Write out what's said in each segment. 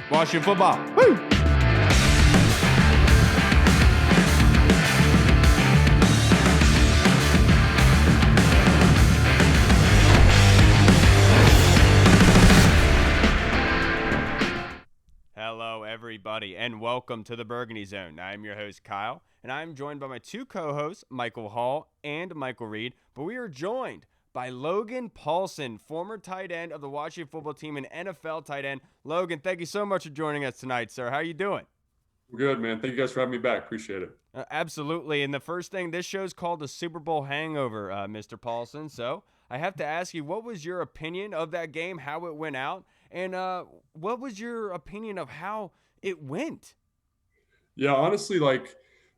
Washington football. Woo! Hello, everybody, and welcome to the Burgundy Zone. I'm your host, Kyle, and I'm joined by my two co-hosts, Michael Hall and Michael Reed, but we are joined by Logan Paulsen, former tight end of the Washington football team and NFL tight end. Logan, thank you so much for joining us tonight, sir. How are you doing? Good, man. Thank you guys for having me back. Appreciate it. Absolutely, and the first thing, this show's called the SuperBowl Hangover, Mr. Paulsen, so I have to ask you, what was your opinion of that game, how it went out, and what was your opinion of how it went? Yeah, honestly,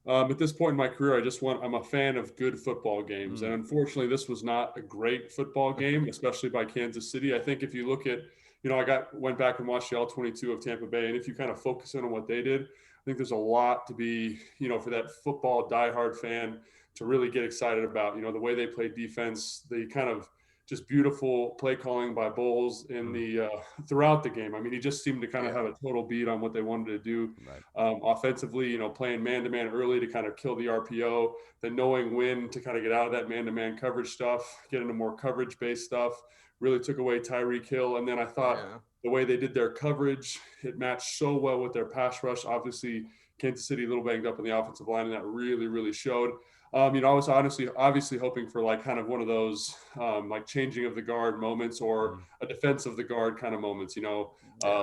at this point in my career, I'm a fan of good football games. And unfortunately, this was not a great football game, especially by Kansas City. I think if you look at, went back and watched the all 22 of Tampa Bay. And if you kind of focus in on what they did, I think there's a lot to be, for that football diehard fan to really get excited about, the way they play defense, the kind of just beautiful play calling by Bowles in the throughout the game. I mean, he just seemed to kind of have a total beat on what they wanted to do offensively, playing man-to-man early to kind of kill the RPO, then knowing when to kind of get out of that man-to-man coverage stuff, get into more coverage-based stuff, really took away Tyreek Hill. And then I thought the way they did their coverage, it matched so well with their pass rush. Obviously, Kansas City a little banged up on the offensive line, and that really, really showed. I was obviously hoping for like kind of one of those like changing of the guard moments or a defense of the guard kind of moments,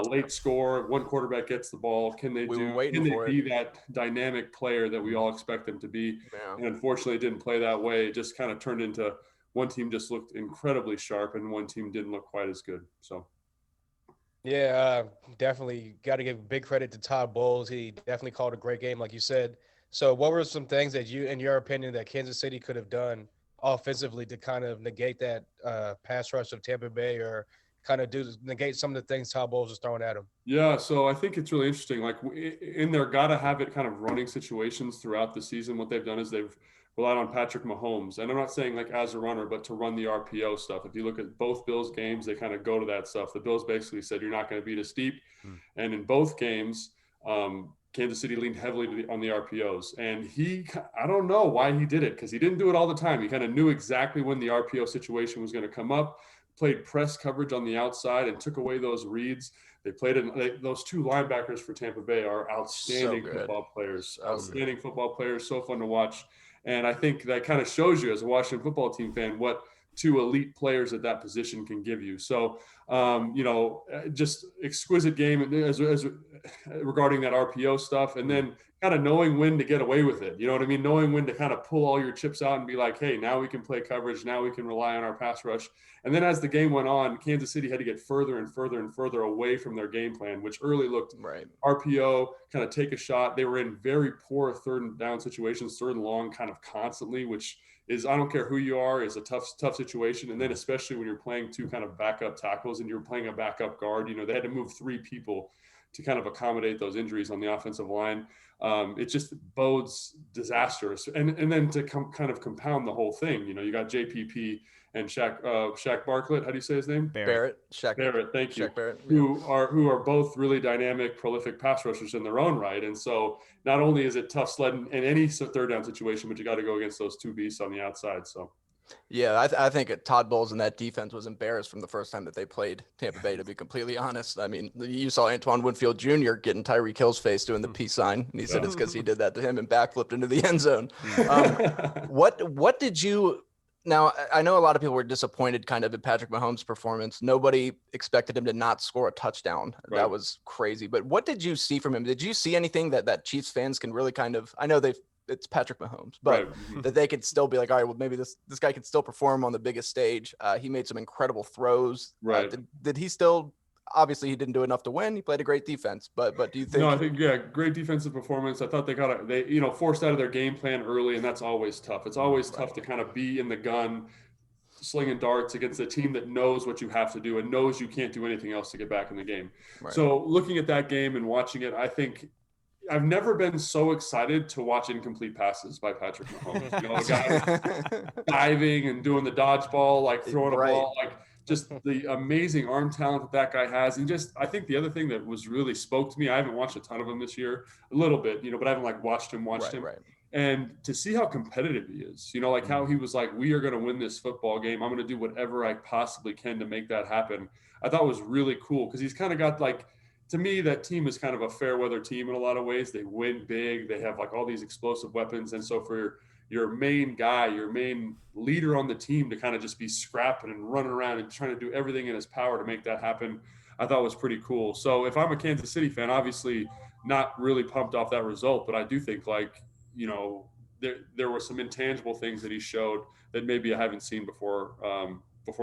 late score, one quarterback gets the ball. Can they be that dynamic player that we all expect them to be? Yeah. And unfortunately it didn't play that way. It just kind of turned into one team just looked incredibly sharp and one team didn't look quite as good. So. Yeah, definitely got to give big credit to Todd Bowles. He definitely called a great game, like you said. So what were some things that you, in your opinion, that Kansas City could have done offensively to kind of negate that pass rush of Tampa Bay or kind of negate some of the things Todd Bowles was throwing at him? Yeah, so I think it's really interesting. Like in their gotta have it kind of running situations throughout the season, what they've done is they've relied on Patrick Mahomes. And I'm not saying like as a runner, but to run the RPO stuff. If you look at both Bills games, they kind of go to that stuff. The Bills basically said, you're not going to beat us deep. And in both games, Kansas City leaned heavily on the RPOs, and I don't know why he did it because he didn't do it all the time. He kind of knew exactly when the RPO situation was going to come up, played press coverage on the outside and took away those reads. They played those two linebackers for Tampa Bay are outstanding football players, football players, so fun to watch. And I think that kind of shows you as a Washington football team fan what two elite players at that position can give you. So, just exquisite game as regarding that RPO stuff. And then kind of knowing when to get away with it. You know what I mean? Knowing when to kind of pull all your chips out and be like, hey, now we can play coverage. Now we can rely on our pass rush. And then as the game went on, Kansas City had to get further and further and further away from their game plan, which early looked RPO, kind of take a shot. They were in very poor third and down situations, third and long kind of constantly, which is, I don't care who you are, is a tough situation. And then especially when you're playing two kind of backup tackles and you're playing a backup guard, they had to move three people to kind of accommodate those injuries on the offensive line. It just bodes disastrous. And then to kind of compound the whole thing, you got JPP and Shaq Bartlett. How do you say his name? Barrett. Shaq Barrett. Thank you. Shaq Barrett. Who are both really dynamic, prolific pass rushers in their own right. And so not only is it tough sledding in any third down situation, but you got to go against those two beasts on the outside. So. Yeah, I think Todd Bowles and that defense was embarrassed from the first time that they played Tampa Bay, to be completely honest. I mean, you saw Antoine Winfield Jr. getting Tyreek Hill's face doing the peace sign, and he said it's because he did that to him and backflipped into the end zone. What did you – now, I know a lot of people were disappointed kind of in Patrick Mahomes' performance. Nobody expected him to not score a touchdown. Right. That was crazy. But what did you see from him? Did you see anything that Chiefs fans can really kind of – I know it's Patrick Mahomes, but that they could still be like, all right, well, maybe this guy can still perform on the biggest stage. He made some incredible throws. Right. Did he still, obviously he didn't do enough to win. He played a great defense, but do you think? No, I think, great defensive performance. I thought they forced out of their game plan early, and that's always tough. It's always tough to kind of be in the gun, slinging darts against a team that knows what you have to do and knows you can't do anything else to get back in the game. Right. So looking at that game and watching it, I think I've never been so excited to watch incomplete passes by Patrick Mahomes. A guy diving and doing the dodgeball, like throwing a ball, like just the amazing arm talent that guy has. And just, I think the other thing that was really spoke to me, I haven't watched a ton of him this year, a little bit, but I haven't like watched him. Right. And to see how competitive he is, like how he was like, we are going to win this football game. I'm going to do whatever I possibly can to make that happen. I thought was really cool because he's kind of got like, to me, that team is kind of a fair weather team in a lot of ways. They win big. They have like all these explosive weapons. And so for your main guy, your main leader on the team to kind of just be scrapping and running around and trying to do everything in his power to make that happen, I thought was pretty cool. So if I'm a Kansas City fan, obviously not really pumped off that result, but I do think like, there were some intangible things that he showed that maybe I haven't seen before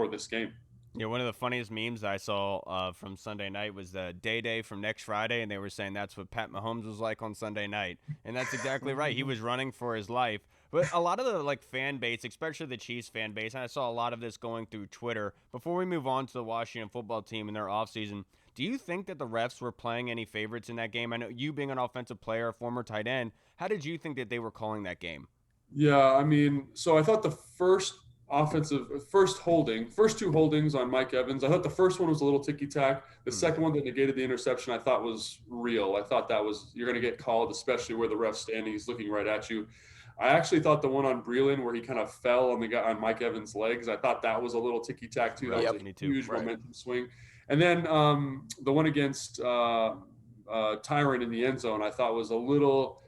this game. Yeah, one of the funniest memes I saw from Sunday night was the day from next Friday, and they were saying that's what Pat Mahomes was like on Sunday night, and that's exactly right. He was running for his life. But a lot of the fan base, especially the Chiefs fan base, and I saw a lot of this going through Twitter. Before we move on to the Washington football team and their offseason, do you think that the refs were playing any favorites in that game? I know you being an offensive player, a former tight end, how did you think that they were calling that game? Yeah, so I thought the first two holdings on Mike Evans, I thought the first one was a little ticky-tack. The second one that negated the interception, I thought was real. I thought that was, you're going to get called, especially where the ref's standing, he's looking right at you. I actually thought the one on Breland where he kind of fell on Mike Evans' legs, I thought that was a little ticky-tack too. That was a huge momentum swing. And then the one against Tyron in the end zone, I thought was a little,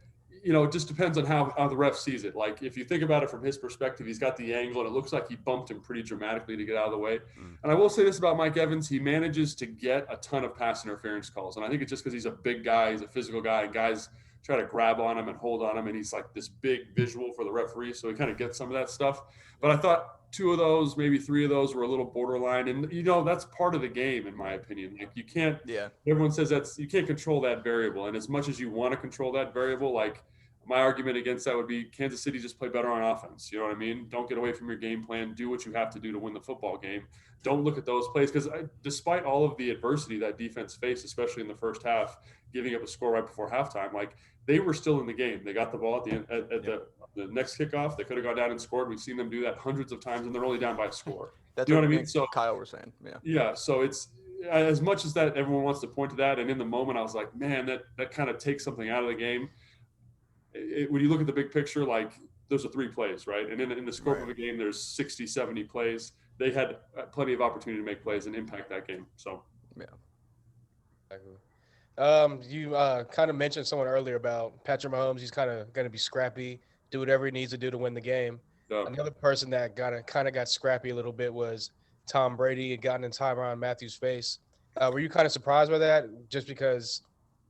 it just depends on how the ref sees it. Like if you think about it from his perspective, he's got the angle and it looks like he bumped him pretty dramatically to get out of the way. And I will say this about Mike Evans, he manages to get a ton of pass interference calls. And I think it's just because he's a big guy, he's a physical guy, and guys try to grab on him and hold on him. And he's like this big visual for the referee. So he kind of gets some of that stuff. But I thought 2 of those, maybe 3 of those were a little borderline. And, that's part of the game, in my opinion. Like you can't, everyone says you can't control that variable. And as much as you want to control that variable, like my argument against that would be Kansas City just play better on offense. You know what I mean? Don't get away from your game plan. Do what you have to do to win the football game. Don't look at those plays because despite all of the adversity that defense faced, especially in the first half, giving up a score right before halftime, like they were still in the game. They got the ball at the end, at the next kickoff. They could have gone down and scored. We've seen them do that hundreds of times, and they're only down by a score. That's what I mean? So Kyle was saying, So it's as much as that everyone wants to point to that, and in the moment I was like, man, that kind of takes something out of the game. When you look at the big picture, like those are 3 plays, right? And in the scope of a game, there's 60, 70 plays. They had plenty of opportunity to make plays and impact that game. So, you kind of mentioned someone earlier about Patrick Mahomes. He's kind of going to be scrappy, do whatever he needs to do to win the game. Another person that got scrappy a little bit was Tom Brady and gotten in Tyrann Mathieu's face. Were you kind of surprised by that? Just because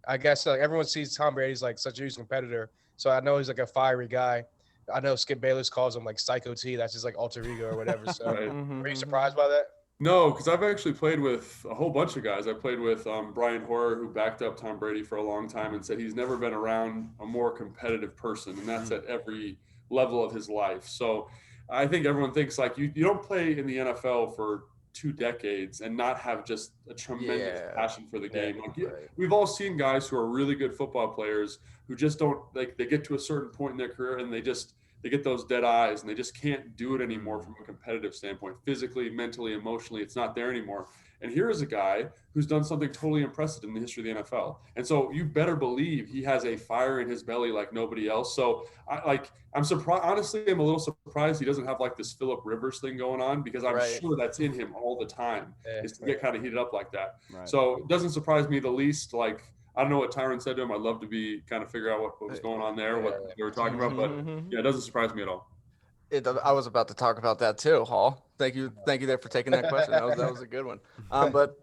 I guess everyone sees Tom Brady's like such a huge competitor. So I know he's like a fiery guy. I know Skip Bayless calls him like Psycho T. That's his like alter ego or whatever. So were you surprised by that? No, because I've actually played with a whole bunch of guys. I played with Brian Hoyer, who backed up Tom Brady for a long time and said he's never been around a more competitive person. And that's at every level of his life. So I think everyone thinks like you don't play in the NFL for 2 decades and not have just a tremendous passion for the game. We've all seen guys who are really good football players who just don't like, they get to a certain point in their career and they get those dead eyes and they just can't do it anymore from a competitive standpoint, physically, mentally, emotionally, it's not there anymore. And here is a guy who's done something totally impressive in the history of the NFL. And so you better believe he has a fire in his belly like nobody else. So I'm surprised, honestly, I'm a little surprised he doesn't have like this Phillip Rivers thing going on because I'm sure that's in him all the time is to get kind of heated up like that. So it doesn't surprise me the least. Like, I don't know what Tyron said to him. I'd love to figure out what was going on there, what they were talking about, but it doesn't surprise me at all. I was about to talk about that too, Hall. Thank you there for taking that question. That was a good one. But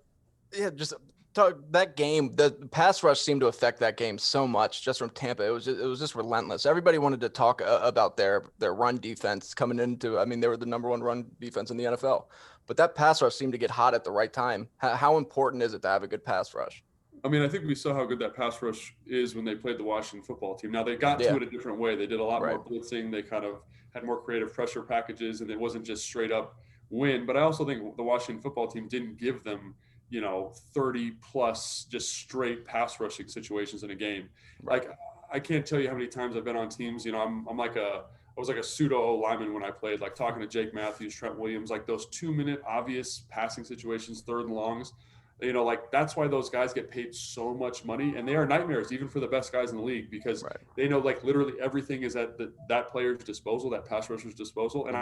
yeah, just that game, the pass rush seemed to affect that game so much just from Tampa. It was just relentless. Everybody wanted to talk about their run defense coming into. I mean, they were the number 1 run defense in the NFL, but that pass rush seemed to get hot at the right time. How important is it to have a good pass rush? I mean, I think we saw how good that pass rush is when they played the Washington football team. Now, they got to it a different way. They did a lot more blitzing. They kind of had more creative pressure packages, and it wasn't just straight up win. But I also think the Washington football team didn't give them, 30-plus just straight pass rushing situations in a game. Like, I can't tell you how many times I've been on teams. I'm like a was like a pseudo O lineman when I played, like talking to Jake Matthews, Trent Williams, like those 2-minute obvious passing situations, third and longs. You know, like that's why those guys get paid so much money, and they are nightmares even for the best guys in the league because they know like literally everything is at that player's disposal, that pass rusher's disposal. And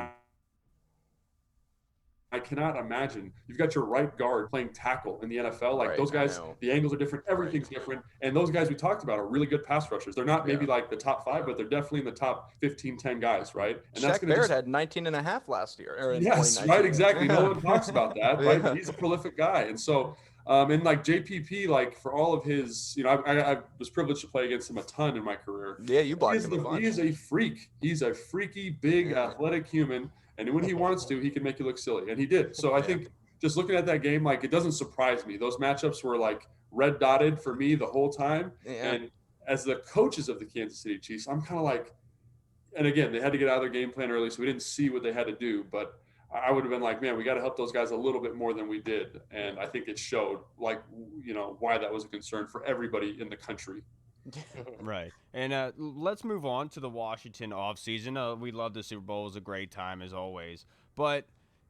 I cannot imagine you've got your right guard playing tackle in the NFL. Like those guys, the angles are different, everything's different. And those guys we talked about are really good pass rushers. They're not maybe like the top 5, but they're definitely in the top 15, 10 guys, right? And Shaq Barrett had 19.5 last year. Or in yes, right, exactly. No one talks about that, right? But he's a prolific guy. And so, and like JPP, like for all of his, you know, I was privileged to play against him a ton in my career. Yeah, you blocked him a bunch. He is a freak. He's a freaky, big, athletic human. And when he wants to, he can make you look silly. And he did. So I think just looking at that game, like it doesn't surprise me. Those matchups were like red dotted for me the whole time. Yeah. And as the coaches of the Kansas City Chiefs, I'm kind of like, and again, they had to get out of their game plan early, so we didn't see what they had to do. But I would have been like, man, we got to help those guys a little bit more than we did. And I think it showed, like, you know, why that was a concern for everybody in the country. Right. And let's move on to the Washington offseason. We love the Super Bowl. It was a great time, as always. But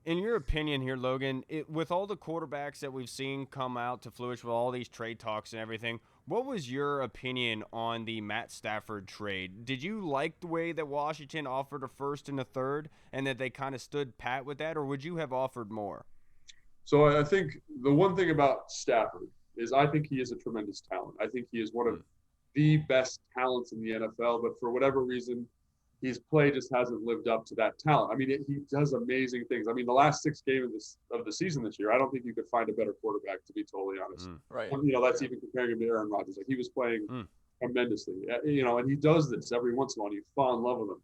in your opinion here, Logan, with all the quarterbacks that we've seen come out to fruition with all these trade talks and everything, what was your opinion on the Matt Stafford trade? Did you like the way that Washington offered a first and a third and that they kind of stood pat with that, or would you have offered more? So I think the one thing about Stafford is I think he is a tremendous talent. I think he is one of the best talents in the NFL, but for whatever reason, his play just hasn't lived up to that talent. I mean, he does amazing things. I mean, the last 6 games of the season this year, I don't think you could find a better quarterback, to be totally honest. Right. You know, that's even comparing him to Aaron Rodgers. Like he was playing tremendously, you know, and he does this every once in a while. And you fall in love with him.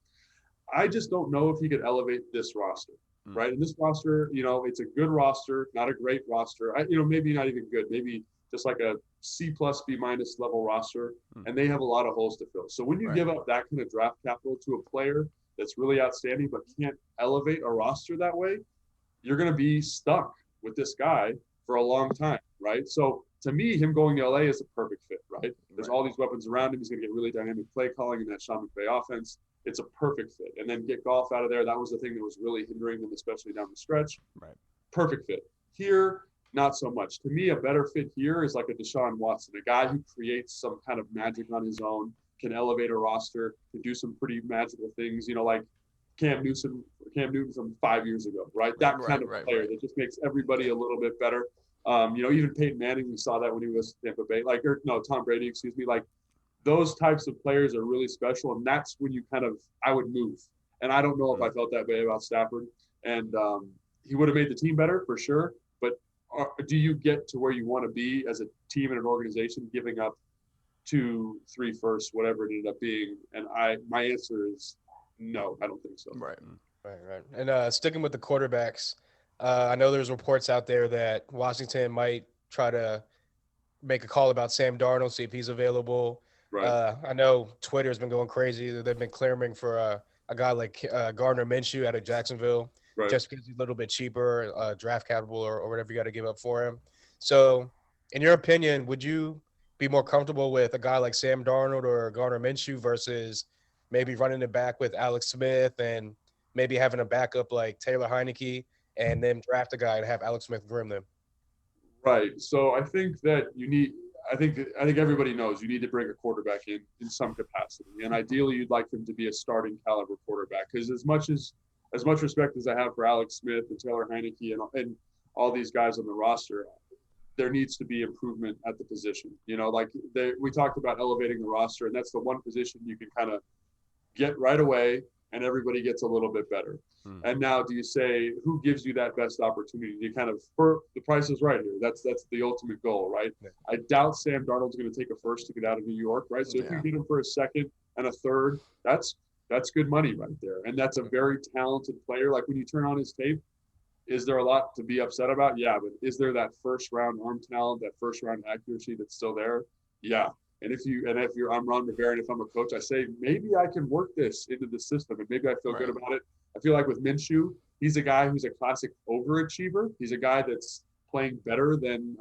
I just don't know if he could elevate this roster, right? And this roster, you know, it's a good roster, not a great roster. You know, maybe not even good, maybe just like a C+, B- level roster, and they have a lot of holes to fill. So when you give up that kind of draft capital to a player that's really outstanding but can't elevate a roster that way, you're going to be stuck with this guy for a long time, right? So to me, him going to LA is a perfect fit, right? There's all these weapons around him. He's going to get really dynamic play calling in that Sean McVay offense. It's a perfect fit. And then get Goff out of there. That was the thing that was really hindering him, especially down the stretch. Right. Perfect fit. Here, not so much. To me, a better fit here is like a Deshaun Watson, a guy who creates some kind of magic on his own, can elevate a roster, can do some pretty magical things, you know, like Cam Newton from 5 years ago, right? That kind of player that just makes everybody a little bit better. You know, even Peyton Manning, we saw that when he was Tampa Bay, Tom Brady, excuse me, like those types of players are really special. And that's when you I would move. And I don't know if I felt that way about Stafford. And he would have made the team better for sure. Do you get to where you want to be as a team and an organization giving up 2, 3 firsts, whatever it ended up being? And my answer is no, I don't think so. Right. And sticking with the quarterbacks, I know there's reports out there that Washington might try to make a call about Sam Darnold, see if he's available. Right. I know Twitter's been going crazy. They've been clamoring for a guy like Gardner Minshew out of Jacksonville. Right. Just because he's a little bit cheaper, draft capital or whatever you got to give up for him. So, in your opinion, would you be more comfortable with a guy like Sam Darnold or Gardner Minshew versus maybe running it back with Alex Smith and maybe having a backup like Taylor Heineke and then draft a guy and have Alex Smith groom them? Right. So I think that I think everybody knows you need to bring a quarterback in some capacity, and ideally you'd like him to be a starting caliber quarterback, because as much respect as I have for Alex Smith and Taylor Heineke and all these guys on the roster, there needs to be improvement at the position. You know, like we talked about elevating the roster, and that's the one position you can kind of get right away and everybody gets a little bit better. And now do you say, who gives you that best opportunity? You the price is right here. That's the ultimate goal, right? Yeah. I doubt Sam Darnold's going to take a first to get out of New York, right? So if you get him for a second and a third, that's good money right there. And that's a very talented player. Like when you turn on his tape, is there a lot to be upset about? Yeah, but is there that first round arm talent, that first round accuracy that's still there? Yeah. And if I'm Ron Rivera and if I'm a coach, I say, maybe I can work this into the system and maybe I feel good about it. I feel like with Minshew, he's a guy who's a classic overachiever. He's a guy that's playing better than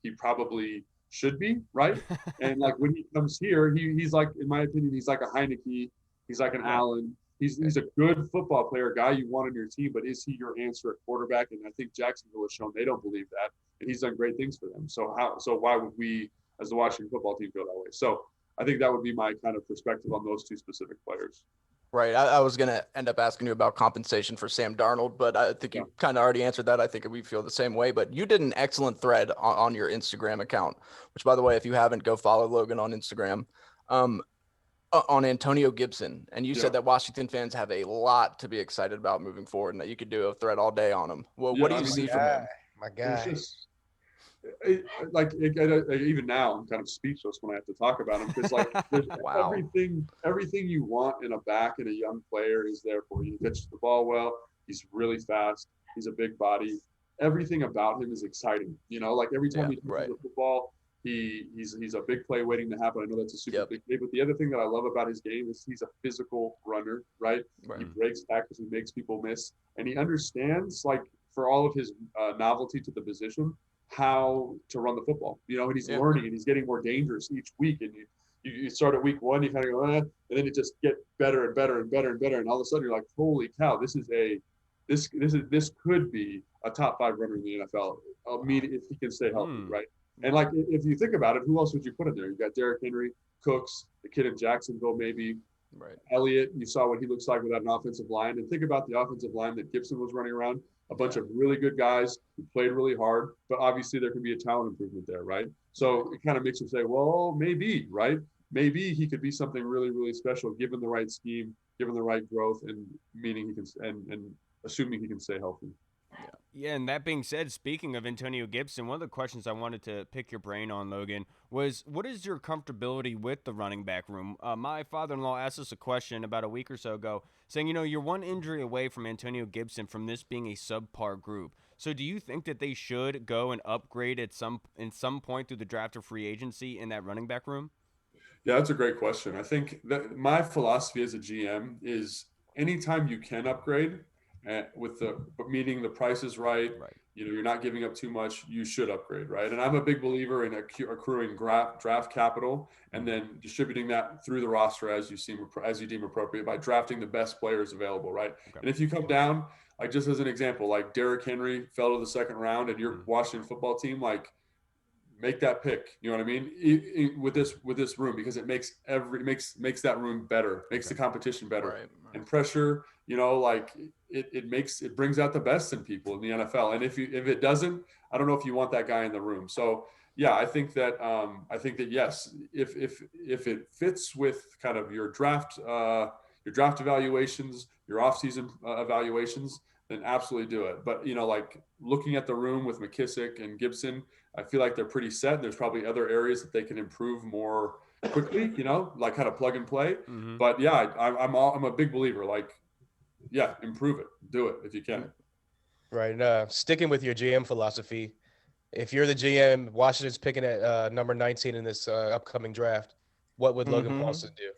he probably should be, right? And like when he comes here, he's like, in my opinion, he's like a Heineke. He's like an Allen. He's a good football player, guy you want on your team, but is he your answer at quarterback? And I think Jacksonville has shown they don't believe that, and he's done great things for them. So why would we, as the Washington football team, feel that way? So I think that would be my kind of perspective on those two specific players. Right. I was going to end up asking you about compensation for Sam Darnold, but I think you kind of already answered that. I think we feel the same way. But you did an excellent thread on your Instagram account, which, by the way, if you haven't, go follow Logan on Instagram, on Antonio Gibson. And you said that Washington fans have a lot to be excited about moving forward and that you could do a thread all day on him. Well, what do you see from him? My guy. Even now I'm kind of speechless when I have to talk about him, because like Wow. everything you want in a back and a young player is there for you. He pitches the ball well. He's really fast. He's a big body. Everything about him is exciting. Like every time he touches the football, he's a big play waiting to happen. I know that's a super big play, but the other thing that I love about his game is he's a physical runner, right? He breaks tackles, he makes people miss, and he understands, like, for all of his novelty to the position, how to run the football, and he's learning, and he's getting more dangerous each week. And you start at week one, you kind of go, and then it just get better and better and better and better, and all of a sudden you're like, holy cow, this could be a top 5 runner in the NFL. I mean, if he can stay healthy, right? And like, if you think about it, who else would you put in there? You got Derrick Henry, Cooks, the kid in Jacksonville, maybe. Right. Elliott, you saw what he looks like without an offensive line. And think about the offensive line that Gibson was running around. A bunch of really good guys who played really hard, but obviously there can be a talent improvement there, right? So it kind of makes you say, well, maybe, right? Maybe he could be something really, really special given the right scheme, given the right growth, and meaning he can, and assuming he can stay healthy. Yeah, and that being said, speaking of Antonio Gibson, one of the questions I wanted to pick your brain on, Logan, was what is your comfortability with the running back room? My father-in-law asked us a question about a week or so ago, saying, you're one injury away from Antonio Gibson from this being a subpar group. So do you think that they should go and upgrade in some point through the draft or free agency in that running back room? Yeah, that's a great question. I think that my philosophy as a GM is anytime you can upgrade, meaning the price is right, you're not giving up too much, you should upgrade, right? And I'm a big believer in accruing draft capital and then distributing that through the roster as you deem appropriate by drafting the best players available, right? Okay. And if you come down, like just as an example, like Derrick Henry fell to the second round and your Washington football team, like, make that pick. You know what I mean? With this room, because it makes that room better, makes the competition better, right. And pressure. Like it brings out the best in people in the NFL. And if it doesn't, I don't know if you want that guy in the room. So yeah, I think that yes, if it fits with kind of your draft evaluations, your offseason evaluations, then absolutely do it. But like looking at the room with McKissick and Gibson, I feel like they're pretty set. There's probably other areas that they can improve more quickly, like kind of plug and play. Mm-hmm. But yeah, I'm a big believer. Like, yeah, improve it, do it if you can. Right. Sticking with your GM philosophy, if you're the GM, Washington's picking at number 19 in this upcoming draft, what would Logan Paulsen do?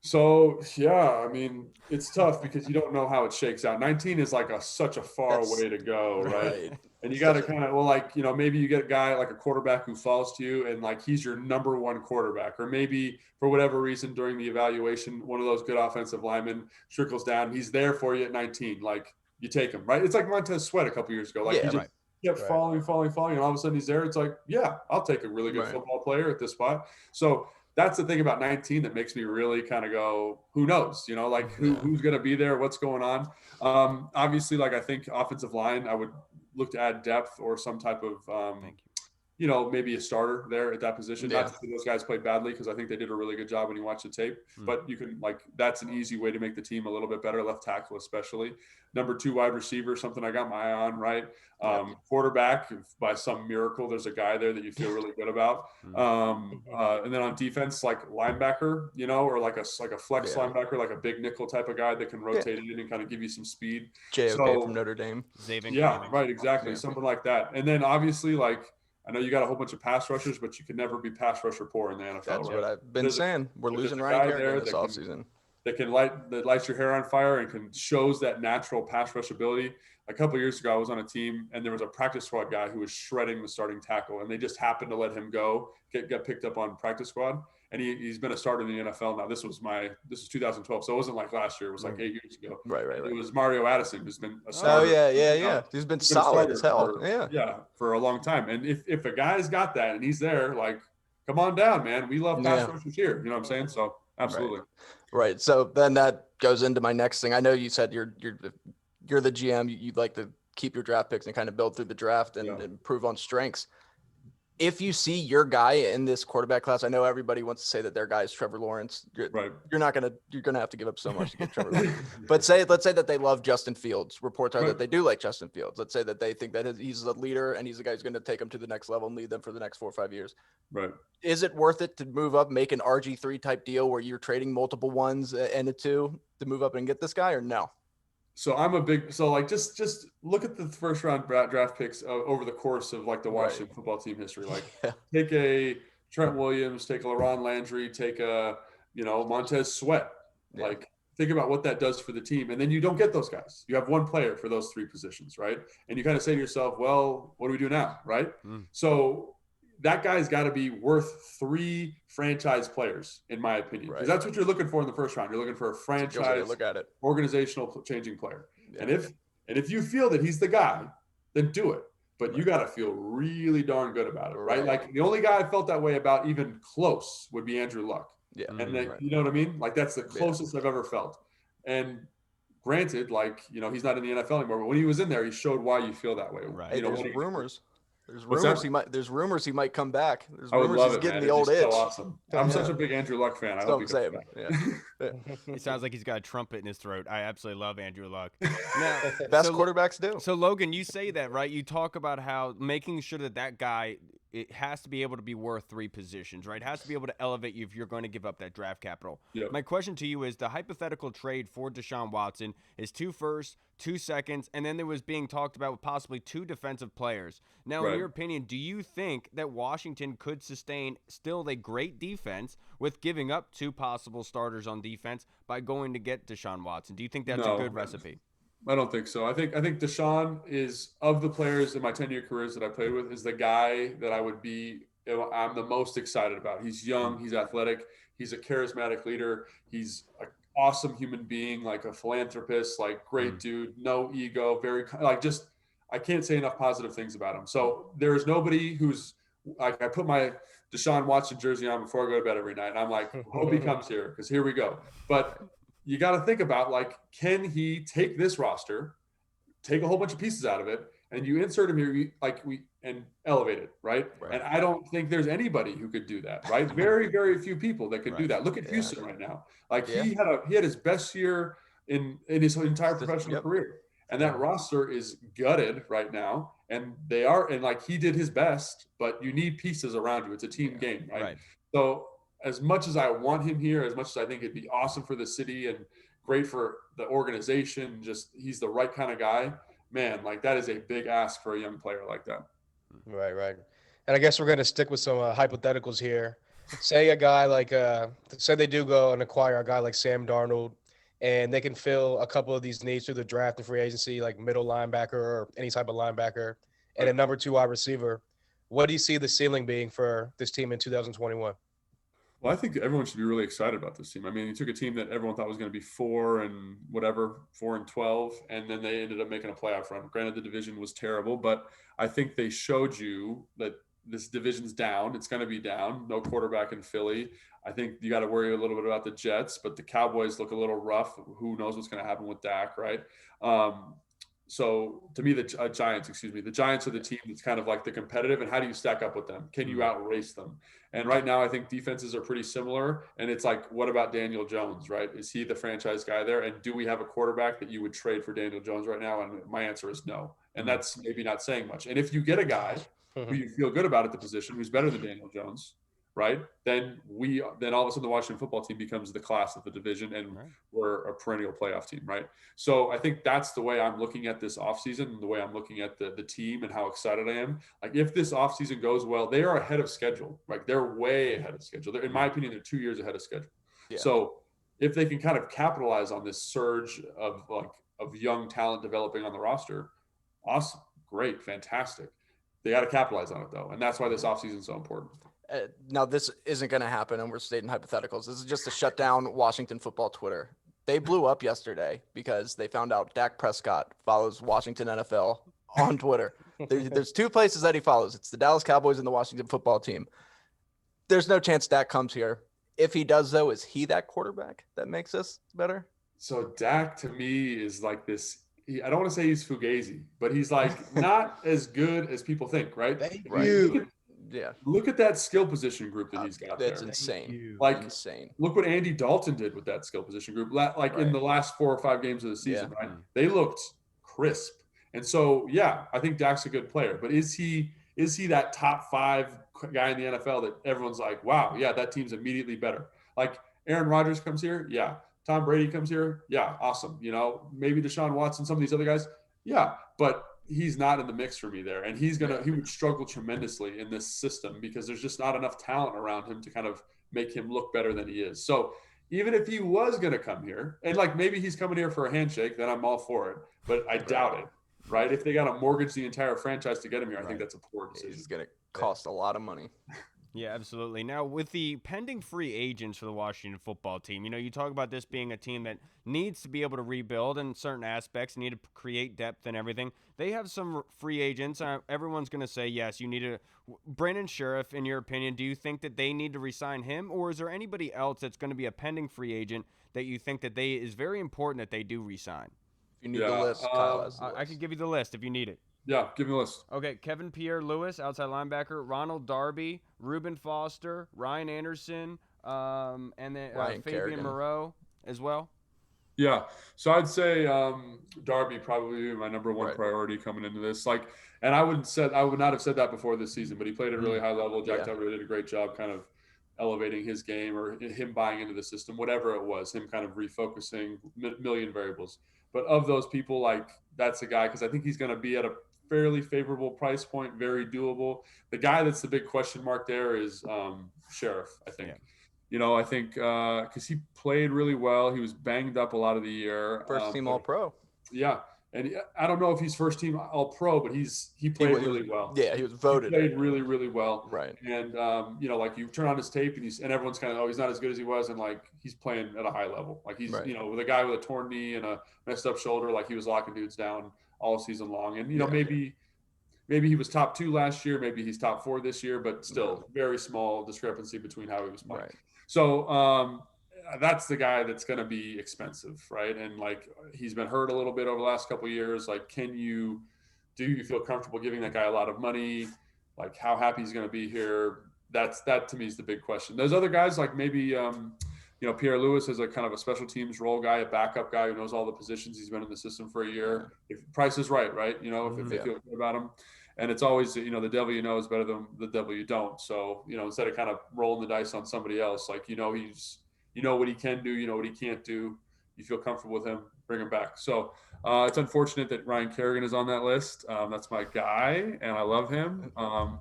So, yeah, I mean, it's tough because you don't know how it shakes out. 19 is like such a far way to go, right? And you got to kind of, maybe you get a guy like a quarterback who falls to you and like he's your number one quarterback. Or maybe for whatever reason during the evaluation, one of those good offensive linemen trickles down. He's there for you at 19. Like, you take him, right? It's like Montez Sweat a couple years ago. Like, he just kept falling. And all of a sudden he's there. It's like, yeah, I'll take a really good football player at this spot. So that's the thing about 19 that makes me really kind of go, who knows, like who's going to be there, what's going on. Obviously, like I think offensive line, I would look to add depth or some type of, maybe a starter there at that position. Yeah. Not that those guys played badly, because I think they did a really good job when you watch the tape. But you can that's an easy way to make the team a little bit better, left tackle especially. Number 2 wide receiver, something I got my eye on, right? Quarterback, if by some miracle there's a guy there that you feel really good about. And then on defense, like linebacker, or like a flex linebacker, like a big nickel type of guy that can rotate in and kind of give you some speed. JOK from Notre Dame. Right, exactly. Something like that. And then obviously, like, I know you got a whole bunch of pass rushers, but you can never be pass rusher poor in the NFL. That's what I've been saying. We're losing Ryan Kerrigan this offseason. That can lights your hair on fire and shows that natural pass rush ability. A couple of years ago, I was on a team and there was a practice squad guy who was shredding the starting tackle, and they just happened to let him go, get picked up on practice squad. and he's been a starter in the NFL now. This is 2012, so it wasn't like last year. It was like 8 years ago. Right. It was Mario Addison who's been a Oh starter. yeah. He's been solid as hell. For a long time. And if a guy's got that and he's there, like, come on down, man. We love pass rushers here. You know what I'm saying? So absolutely. Right. So then that goes into my next thing. I know you said you're the GM. You'd like to keep your draft picks and kind of build through the draft and improve on strengths. If you see your guy in this quarterback class, I know everybody wants to say that their guy is Trevor Lawrence. You're gonna have to give up so much to get Trevor Lawrence. But let's say that they love Justin Fields. Reports are that they do like Justin Fields. Let's say that they think that he's the leader and he's the guy who's going to take them to the next level and lead them for the next 4 or 5 years. Right. Is it worth it to move up, make an RG3 type deal where you're trading multiple ones and a 2 to move up and get this guy, or no? So just look at the first round draft picks over the course of like the Washington football team history. Like take a Trent Williams, take a LaRon Landry, take a Montez Sweat. Like think about what that does for the team, and then you don't get those guys. You have one player for those 3 positions, right? And you kind of say to yourself, well, what do we do now, right? So that guy's got to be worth 3 franchise players, in my opinion, because that's what you're looking for in the first round. You're looking for a franchise, organizational changing player. Yeah. And if you feel that he's the guy, then do it. But you got to feel really darn good about it, right? Like the only guy I felt that way about, even close, would be Andrew Luck. Yeah, and you know what I mean? Like that's the closest I've ever felt. And granted, like he's not in the NFL anymore, but when he was in there, he showed why you feel that way. Right. Hey, there's rumors. There's rumors he might come back. There's I would rumors love he's it, getting man. the old itch. So awesome. I'm such a big Andrew Luck fan. I hope he comes back. He sounds like he's got a trumpet in his throat. I absolutely love Andrew Luck. Now, best quarterbacks do. So Logan, you say that, right? You talk about how making sure that guy, it has to be able to be worth 3 positions, right? It has to be able to elevate you if you're going to give up that draft capital. Yep. My question to you is, the hypothetical trade for Deshaun Watson is 2 firsts, 2 seconds, and then there was being talked about with possibly 2 defensive players. Now, in your opinion, do you think that Washington could sustain still a great defense with giving up 2 possible starters on defense by going to get Deshaun Watson? Do you think that's a good recipe? I don't think so. I think Deshaun is, of the players in my 10-year careers that I played with, is the guy that I'm the most excited about. He's young, he's athletic, he's a charismatic leader, he's an awesome human being, like a philanthropist, like great dude, no ego, very I can't say enough positive things about him. So there's nobody who's like, I put my Deshaun Watson jersey on before I go to bed every night, and I'm like, hope he comes here, because here we go. But you got to think about, like, can he take this roster, take a whole bunch of pieces out of it, and you insert him here, and elevate it, right? And I don't think there's anybody who could do that, right? Very, very few people that could do that. Look at Houston right now. Like he had his best year in his entire professional career, and that roster is gutted right now. And he did his best, but you need pieces around you. It's a team game, right? So as much as I want him here, as much as I think it'd be awesome for the city and great for the organization, just he's the right kind of guy, man, like that is a big ask for a young player like that. Right. And I guess we're going to stick with some hypotheticals here. Say a guy like, say they do go and acquire a guy like Sam Darnold, and they can fill a couple of these needs through the draft and free agency, like middle linebacker or any type of linebacker, and a number 2 wide receiver. What do you see the ceiling being for this team in 2021? Well, I think everyone should be really excited about this team. I mean, he took a team that everyone thought was going to be 4-12, and then they ended up making a playoff run. Granted, the division was terrible, but I think they showed you that this division's down. It's going to be down. No quarterback in Philly. I think you got to worry a little bit about the Jets, but the Cowboys look a little rough. Who knows what's going to happen with Dak, right? So to me, the Giants are the team that's kind of like the competitive, and how do you stack up with them? Can you outrace them? And right now I think defenses are pretty similar, and it's like, what about Daniel Jones, right? Is he the franchise guy there? And do we have a quarterback that you would trade for Daniel Jones right now? And my answer is no. And that's maybe not saying much. And if you get a guy who you feel good about at the position, who's better than Daniel Jones, right? Then all of a sudden the Washington football team becomes the class of the division, and we're a perennial playoff team, right? So I think that's the way I'm looking at this offseason, and the way I'm looking at the team and how excited I am. Like, if this offseason goes well, they are ahead of schedule. Like, they're way ahead of schedule. In my opinion, they're 2 years ahead of schedule. Yeah. So if they can kind of capitalize on this surge of young talent developing on the roster, awesome, great, fantastic. They got to capitalize on it, though, and that's why this offseason is so important. Now this isn't going to happen, and we're stating hypotheticals. This is just to shut down Washington football Twitter. They blew up yesterday because they found out Dak Prescott follows Washington NFL on Twitter. There's two places that he follows. It's the Dallas Cowboys and the Washington football team. There's no chance Dak comes here. If he does, though, is he that quarterback that makes us better? So Dak to me is like this. I don't want to say he's Fugazi, but he's like not as good as people think, right? Thank Right. you. Look at that skill position group that he's got That's there. insane. Like, insane. Look what Andy Dalton did with that skill position group. Like in the last 4 or 5 games of the season, right? They looked crisp. And so, yeah, I think Dak's a good player. But is he that top 5 guy in the NFL that everyone's like, wow, yeah, that team's immediately better? Like Aaron Rodgers comes here, yeah. Tom Brady comes here, yeah, awesome. You know, maybe Deshaun Watson, some of these other guys, yeah. But he's not in the mix for me there. And he would struggle tremendously in this system because there's just not enough talent around him to kind of make him look better than he is. So even if he was going to come here, and like maybe he's coming here for a handshake, then I'm all for it. But I doubt it, right? If they got to mortgage the entire franchise to get him here, I think that's a poor decision. It's going to cost a lot of money. Yeah, absolutely. Now, with the pending free agents for the Washington football team, you know, you talk about this being a team that needs to be able to rebuild in certain aspects, need to create depth and everything. They have some free agents. Everyone's going to say, yes, you need to. Brandon Sheriff, in your opinion, do you think that they need to re-sign him, or is there anybody else that's going to be a pending free agent that you think that is very important that they do re-sign? If you need the list, Kyle has the list. I could give you the list if you need it. Yeah, give me a list. Okay, Kevin Pierre-Louis, outside linebacker, Ronald Darby, Reuben Foster, Ryan Anderson, and then Fabian Kerrigan. Moreau as well. Yeah, so I'd say Darby probably my number one priority coming into this. Like, and I would not have said that before this season, but he played at a really high level. Jack Del Rio did a great job, kind of elevating his game or him buying into the system, whatever it was, him kind of refocusing million variables. But of those people, like that's a guy because I think he's going to be at a fairly favorable price point, very doable. The guy that's the big question mark there is Sheriff, I think. Yeah. You know, I think because he played really well. He was banged up a lot of the year. First team All-Pro. Yeah. And I don't know if he's first team All-Pro, but he played really well. Yeah, he was voted. He played really, really well. Right. And, you know, like you turn on his tape and everyone's kind of, oh, he's not as good as he was. And like, he's playing at a high level. Like he's, you know, with a guy with a torn knee and a messed up shoulder, like he was locking dudes down all season long. And, you know, maybe he was top 2 last year. Maybe he's top 4 this year, but still very small discrepancy between how he was playing. Right. So that's the guy that's going to be expensive, right? And like he's been hurt a little bit over the last couple of years. Like, do you feel comfortable giving that guy a lot of money? Like how happy he's going to be here? That to me is the big question. There's other guys like maybe, you know, Pierre Lewis is a kind of a special teams role guy, a backup guy who knows all the positions. He's been in the system for a year. If price is right, you know, if they feel good about him. And it's always, you know, the devil you know is better than the devil you don't. So, you know, instead of kind of rolling the dice on somebody else, like, you know, you know what he can do, you know what he can't do. You feel comfortable with him, bring him back. So it's unfortunate that Ryan Kerrigan is on that list. That's my guy, and I love him.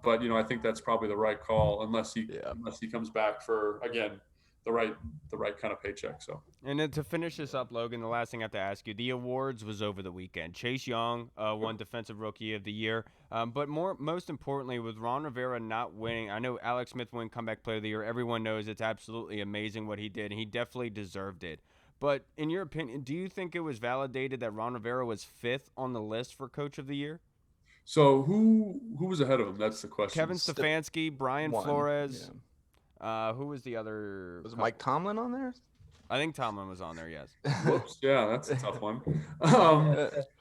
But, you know, I think that's probably the right call unless he comes back for, again, the right kind of paycheck. So, and then to finish this up, Logan, the last thing I have to ask you, the awards was over the weekend. Chase Young won Defensive Rookie of the Year, but most importantly, with Ron Rivera not winning, I know Alex Smith won Comeback Player of the Year. Everyone knows it's absolutely amazing what he did, and he definitely deserved it. But in your opinion, do you think it was validated that Ron Rivera was 5th on the list for Coach of the Year? So who was ahead of him? That's the question. Kevin Stefanski, Brian Flores. Yeah. Who was the other? Was Mike Tomlin on there? I think Tomlin was on there, yes. Whoops, yeah, that's a tough one.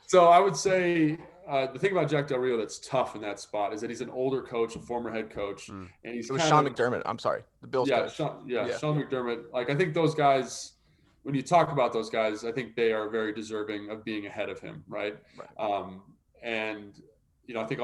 So I would say the thing about Jack Del Rio that's tough in that spot is that he's an older coach, a former head coach, and he's. It was Sean McDermott. I'm sorry, the Bills coach. Sean McDermott. Like I think those guys, when you talk about those guys, I think they are very deserving of being ahead of him, right? And you know, I think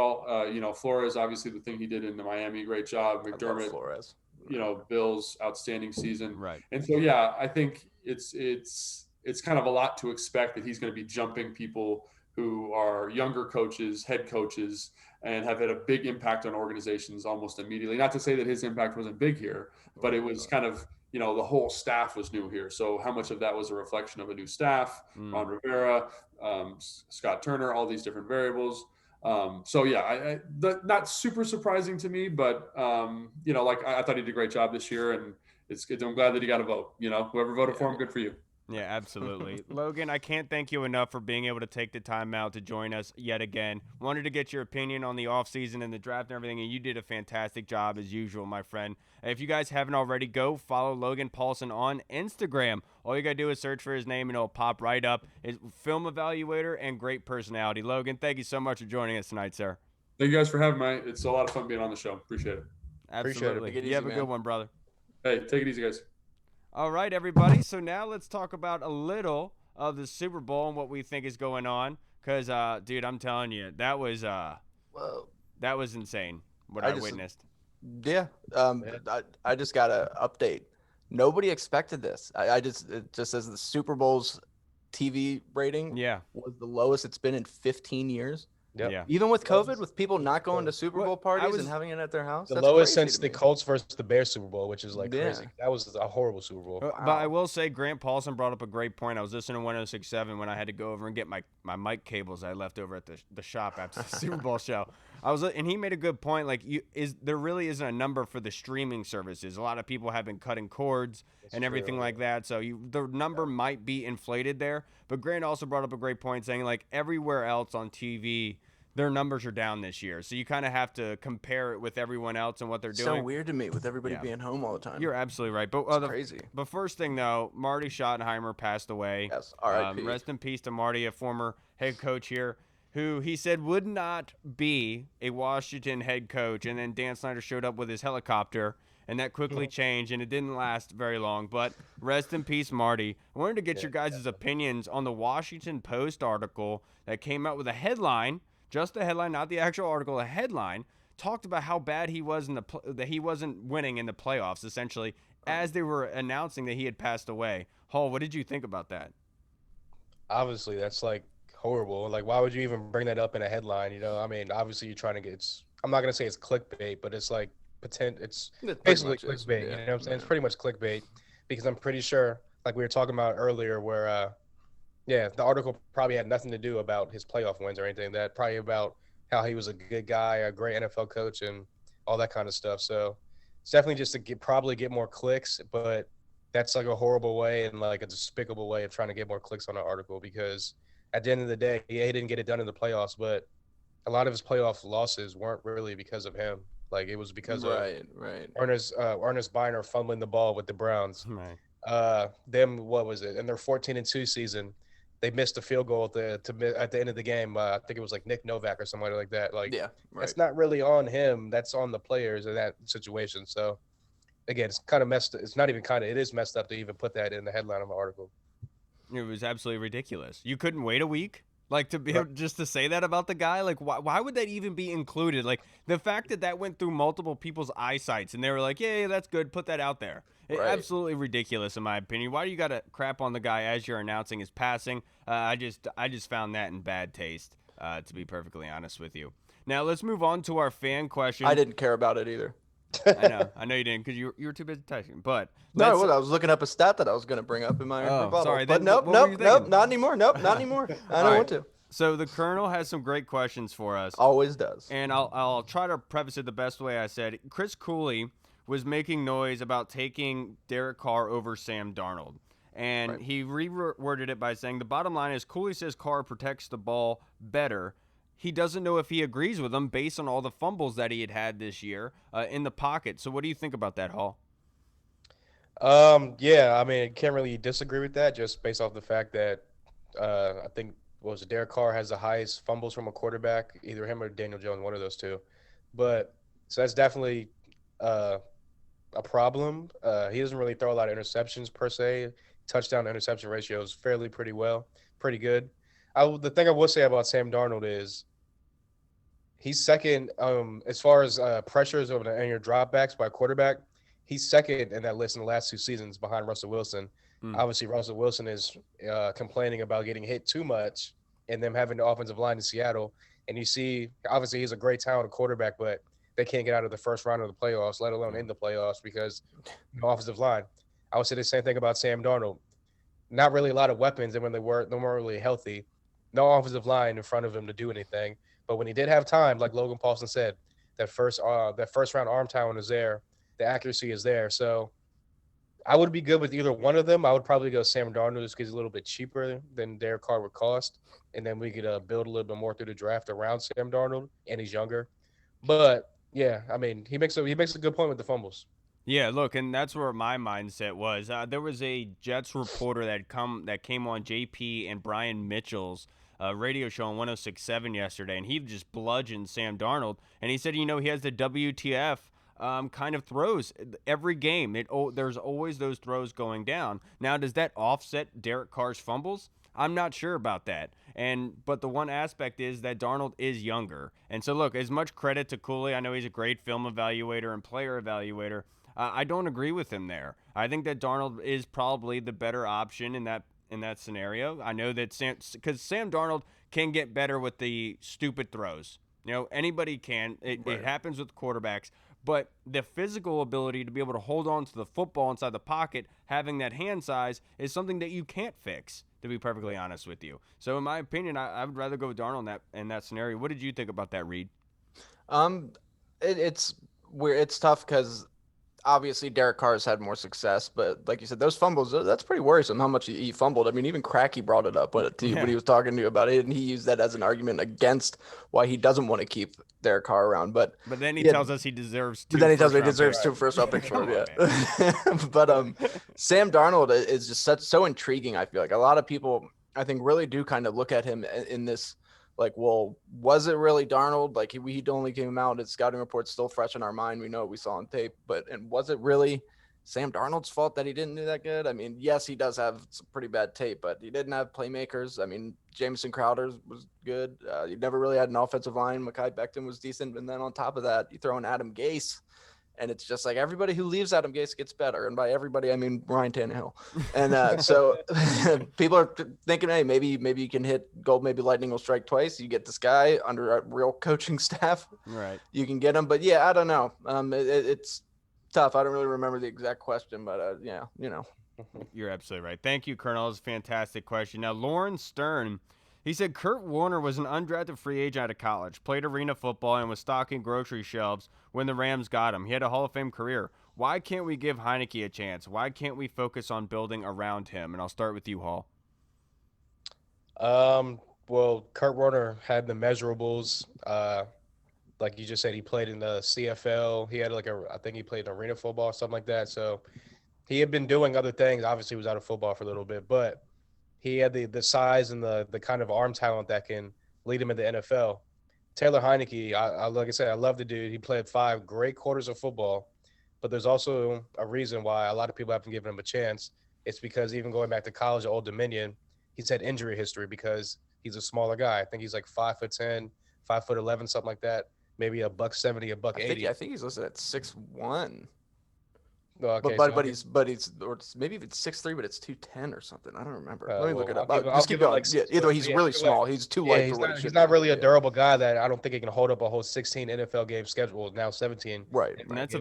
you know, Flores, obviously the thing he did in the Miami, great job. McDermott, Flores. You know, Bills outstanding season. Right. And so, yeah, I think it's kind of a lot to expect that he's going to be jumping people who are younger coaches, head coaches, and have had a big impact on organizations almost immediately. Not to say that his impact wasn't big here, but it was kind of, you know, the whole staff was new here. So how much of that was a reflection of a new staff, Ron Rivera, Scott Turner, all these different variables. So yeah, not super surprising to me, but like I thought he did a great job this year, and it's good. I'm glad that he got a vote. Whoever voted for him, good for you. Yeah, absolutely. Logan, I can't thank you enough for being able to take the time out to join us yet again. Wanted to get your opinion on the offseason and the draft and everything, and you did a fantastic job as usual, my friend. If you guys haven't already, go follow Logan Paulsen on Instagram. All you got to do is search for his name, and it'll pop right up. His film evaluator and great personality. Logan, thank you so much for joining us tonight, sir. Thank you guys for having me. It's a lot of fun being on the show. Appreciate it. Absolutely. You have a good one, brother. Hey, take it easy, guys. All right, everybody. So now let's talk about a little of the Super Bowl and what we think is going on. Because, dude, I'm telling you, that was insane what I witnessed. Yeah. I just got an update. Nobody expected this. It just says the Super Bowl's TV rating was the lowest it's been in 15 years. Yep. Yeah. Even with COVID, with people not going to Super Bowl parties and having it at their house. The lowest since the Colts versus the Bears Super Bowl, which is like crazy. That was a horrible Super Bowl. Wow. But I will say Grant Paulsen brought up a great point. I was listening to 106.7 when I had to go over and get my mic cables I left over at the shop after the Super Bowl show. And he made a good point. Like, there really isn't a number for the streaming services. A lot of people have been cutting cords and everything like that. So the number might be inflated there. But Grant also brought up a great point saying, like, everywhere else on TV, their numbers are down this year. So you kind of have to compare it with everyone else and what they're doing. So weird to me with everybody being home all the time. You're absolutely right. But crazy. But first thing, though, Marty Schottenheimer passed away. Yes, R.I.P. Rest in peace to Marty, a former head coach here, who he said would not be a Washington head coach. And then Dan Snyder showed up with his helicopter, and that quickly changed, and it didn't last very long. But rest in peace, Marty. I wanted to get your guys' opinions on the Washington Post article that came out with a headline, just the headline, not the actual article, a headline, talked about how bad he was that he wasn't winning in the playoffs, essentially, as they were announcing that he had passed away. Hall, what did you think about that? Obviously, that's like horrible. Like, why would you even bring that up in a headline? I mean, obviously you're trying to get. I'm not gonna say it's clickbait, but it's like It's basically clickbait. You know what I'm saying? It's pretty much clickbait because I'm pretty sure, like we were talking about earlier, where the article probably had nothing to do about his playoff wins or anything. That probably about how he was a good guy, a great NFL coach, and all that kind of stuff. So it's definitely just to probably get more clicks, but that's like a horrible way and like a despicable way of trying to get more clicks on an article because at the end of the day, he didn't get it done in the playoffs, but a lot of his playoff losses weren't really because of him. Like it was because of Ernest Biner fumbling the ball with the Browns. Right. What was it? In their 14-2 season, they missed a field goal at the end of the game. I think it was like Nick Novak or somebody like that. Like, that's not really on him. That's on the players in that situation. So, again, it's kind of messed. It's not even kind of. It is messed up to even put that in the headline of an article. It was absolutely ridiculous. You couldn't wait a week. Like, to be able just to say that about the guy, like, why would that even be included? Like, the fact that went through multiple people's eyesights and they were like, yeah, that's good, put that out there. Absolutely ridiculous, in my opinion. Why do you got to crap on the guy as you're announcing his passing? I just found that in bad taste, to be perfectly honest with you. Now, let's move on to our fan question. I didn't care about it either. I know you didn't because you were too busy typing. But I was looking up a stat that I was going to bring up in my rebuttal. Sorry, but nope, not anymore. Nope, not anymore. I don't want to. So the Colonel has some great questions for us. Always does. And I'll try to preface it the best way I said. Chris Cooley was making noise about taking Derek Carr over Sam Darnold. And he reworded it by saying, the bottom line is Cooley says Carr protects the ball better. He doesn't know if he agrees with him based on all the fumbles that he had this year in the pocket. So what do you think about that, Hall? Yeah, I mean, can't really disagree with that just based off the fact that I think Derek Carr has the highest fumbles from a quarterback, either him or Daniel Jones, one of those two. But so that's definitely a problem. He doesn't really throw a lot of interceptions per se. Touchdown to interception ratio is pretty good. The thing I will say about Sam Darnold is he's second as far as pressures over and your dropbacks by quarterback. He's second in that list in the last 2 seasons behind Russell Wilson. Obviously, Russell Wilson is complaining about getting hit too much and them having the offensive line in Seattle. And you see, obviously, he's a great talented quarterback, but they can't get out of the first round of the playoffs, let alone in the playoffs because no offensive line. I would say the same thing about Sam Darnold. Not really a lot of weapons, and when they weren't really healthy, no offensive line in front of him to do anything. But when he did have time, like Logan Paulsen said, that first round arm talent is there, the accuracy is there. So I would be good with either one of them. I would probably go Sam Darnold just because he's a little bit cheaper than Derek Carr would cost, and then we could build a little bit more through the draft around Sam Darnold, and he's younger. But yeah, I mean, he makes a good point with the fumbles. Yeah, look, and that's where my mindset was. There was a Jets reporter that came on JP and Brian Mitchell's radio show on 106.7 yesterday, and he just bludgeoned Sam Darnold, and he said, he has the WTF kind of throws every game. There's always those throws going down. Now, does that offset Derek Carr's fumbles? I'm not sure about that. But the one aspect is that Darnold is younger. And so, look, as much credit to Cooley, I know he's a great film evaluator and player evaluator. I don't agree with him there. I think that Darnold is probably the better option in that scenario. I know that because Sam Darnold can get better with the stupid throws. Anybody can. It happens with quarterbacks. But the physical ability to be able to hold on to the football inside the pocket, having that hand size, is something that you can't fix, to be perfectly honest with you. So in my opinion, I would rather go with Darnold in that scenario. What did you think about that, Reed? It's weird. It's tough because obviously Derek Carr has had more success, but like you said, those fumbles, that's pretty worrisome how much he fumbled. I mean, even Cracky brought it up when he was talking to you about it, and he used that as an argument against why he doesn't want to keep Derek Carr around. But then he tells us he deserves two. But then he tells me he deserves 2 first-round picks for him. Yeah. But Sam Darnold is just so intriguing. I feel like a lot of people, I think, really do kind of look at him in this. Like, well, was it really Darnold? Like, he only came out, his scouting report's still fresh in our mind. We know what we saw on tape. And was it really Sam Darnold's fault that he didn't do that good? I mean, yes, he does have some pretty bad tape, but he didn't have playmakers. I mean, Jamison Crowder was good. You never really had an offensive line. Mekhi Becton was decent. And then on top of that, you throw in Adam Gase. And it's just like everybody who leaves Adam Gase gets better. And by everybody, I mean Ryan Tannehill. And so people are thinking, hey, maybe you can hit gold. Maybe lightning will strike twice. You get this guy under a real coaching staff. Right. You can get him. But, yeah, I don't know. It's tough. I don't really remember the exact question. But, yeah, You're absolutely right. Thank you, Colonel. That's a fantastic question. Now, Lauren Stern, he said Kurt Warner was an undrafted free agent out of college, played arena football, and was stocking grocery shelves when the Rams got him. He had a Hall of Fame career. Why can't we give Heineke a chance? Why can't we focus on building around him? And I'll start with you, Hall. Well, Kurt Warner had the measurables. Like you just said, he played in the CFL. He had I think he played in arena football or something like that. So he had been doing other things. Obviously, he was out of football for a little bit, but he had the size and the kind of arm talent that can lead him in the NFL. Taylor Heineke, like I said, I love the dude. He played 5 great quarters of football, but there's also a reason why a lot of people haven't given him a chance. It's because even going back to college at Old Dominion, he's had injury history because he's a smaller guy. I think he's like 5'10", 5'11", something like that. Maybe $170, $180. I think he's listed at 6'1". Okay, but he's or maybe if it's 6'3", but it's 210 or something. I don't remember. Let me look it up. Just keep going. Either way, he's really small. He's too light for what he should. He's not really a durable guy that I don't think he can hold up a whole 16 NFL game schedule. Now 17. Right. And that's a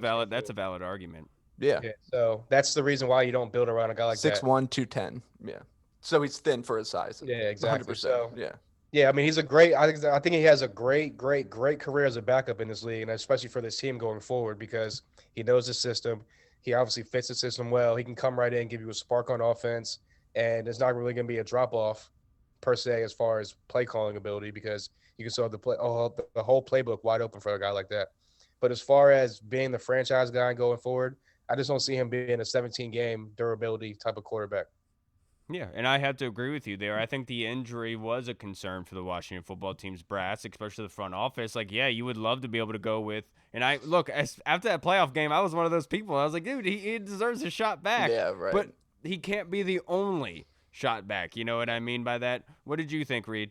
valid argument. Yeah. So that's the reason why you don't build around a guy like that. 6'1", 210. Yeah. So he's thin for his size. Yeah, exactly. 100%. So, yeah. Yeah, I mean, he's a great. I think he has a great career as a backup in this league, and especially for this team going forward because he knows the system. He obviously fits the system well. He can come right in, give you a spark on offense, and it's not really going to be a drop-off per se as far as play calling ability because you can still have the whole playbook wide open for a guy like that. But as far as being the franchise guy going forward, I just don't see him being a 17-game durability type of quarterback. Yeah, and I have to agree with you there. I think the injury was a concern for the Washington football team's brass, especially the front office. Like, yeah, you would love to be able to go with – and after that playoff game, I was one of those people. I was like, dude, he deserves a shot back. Yeah, right. But he can't be the only shot back. You know what I mean by that? What did you think, Reed?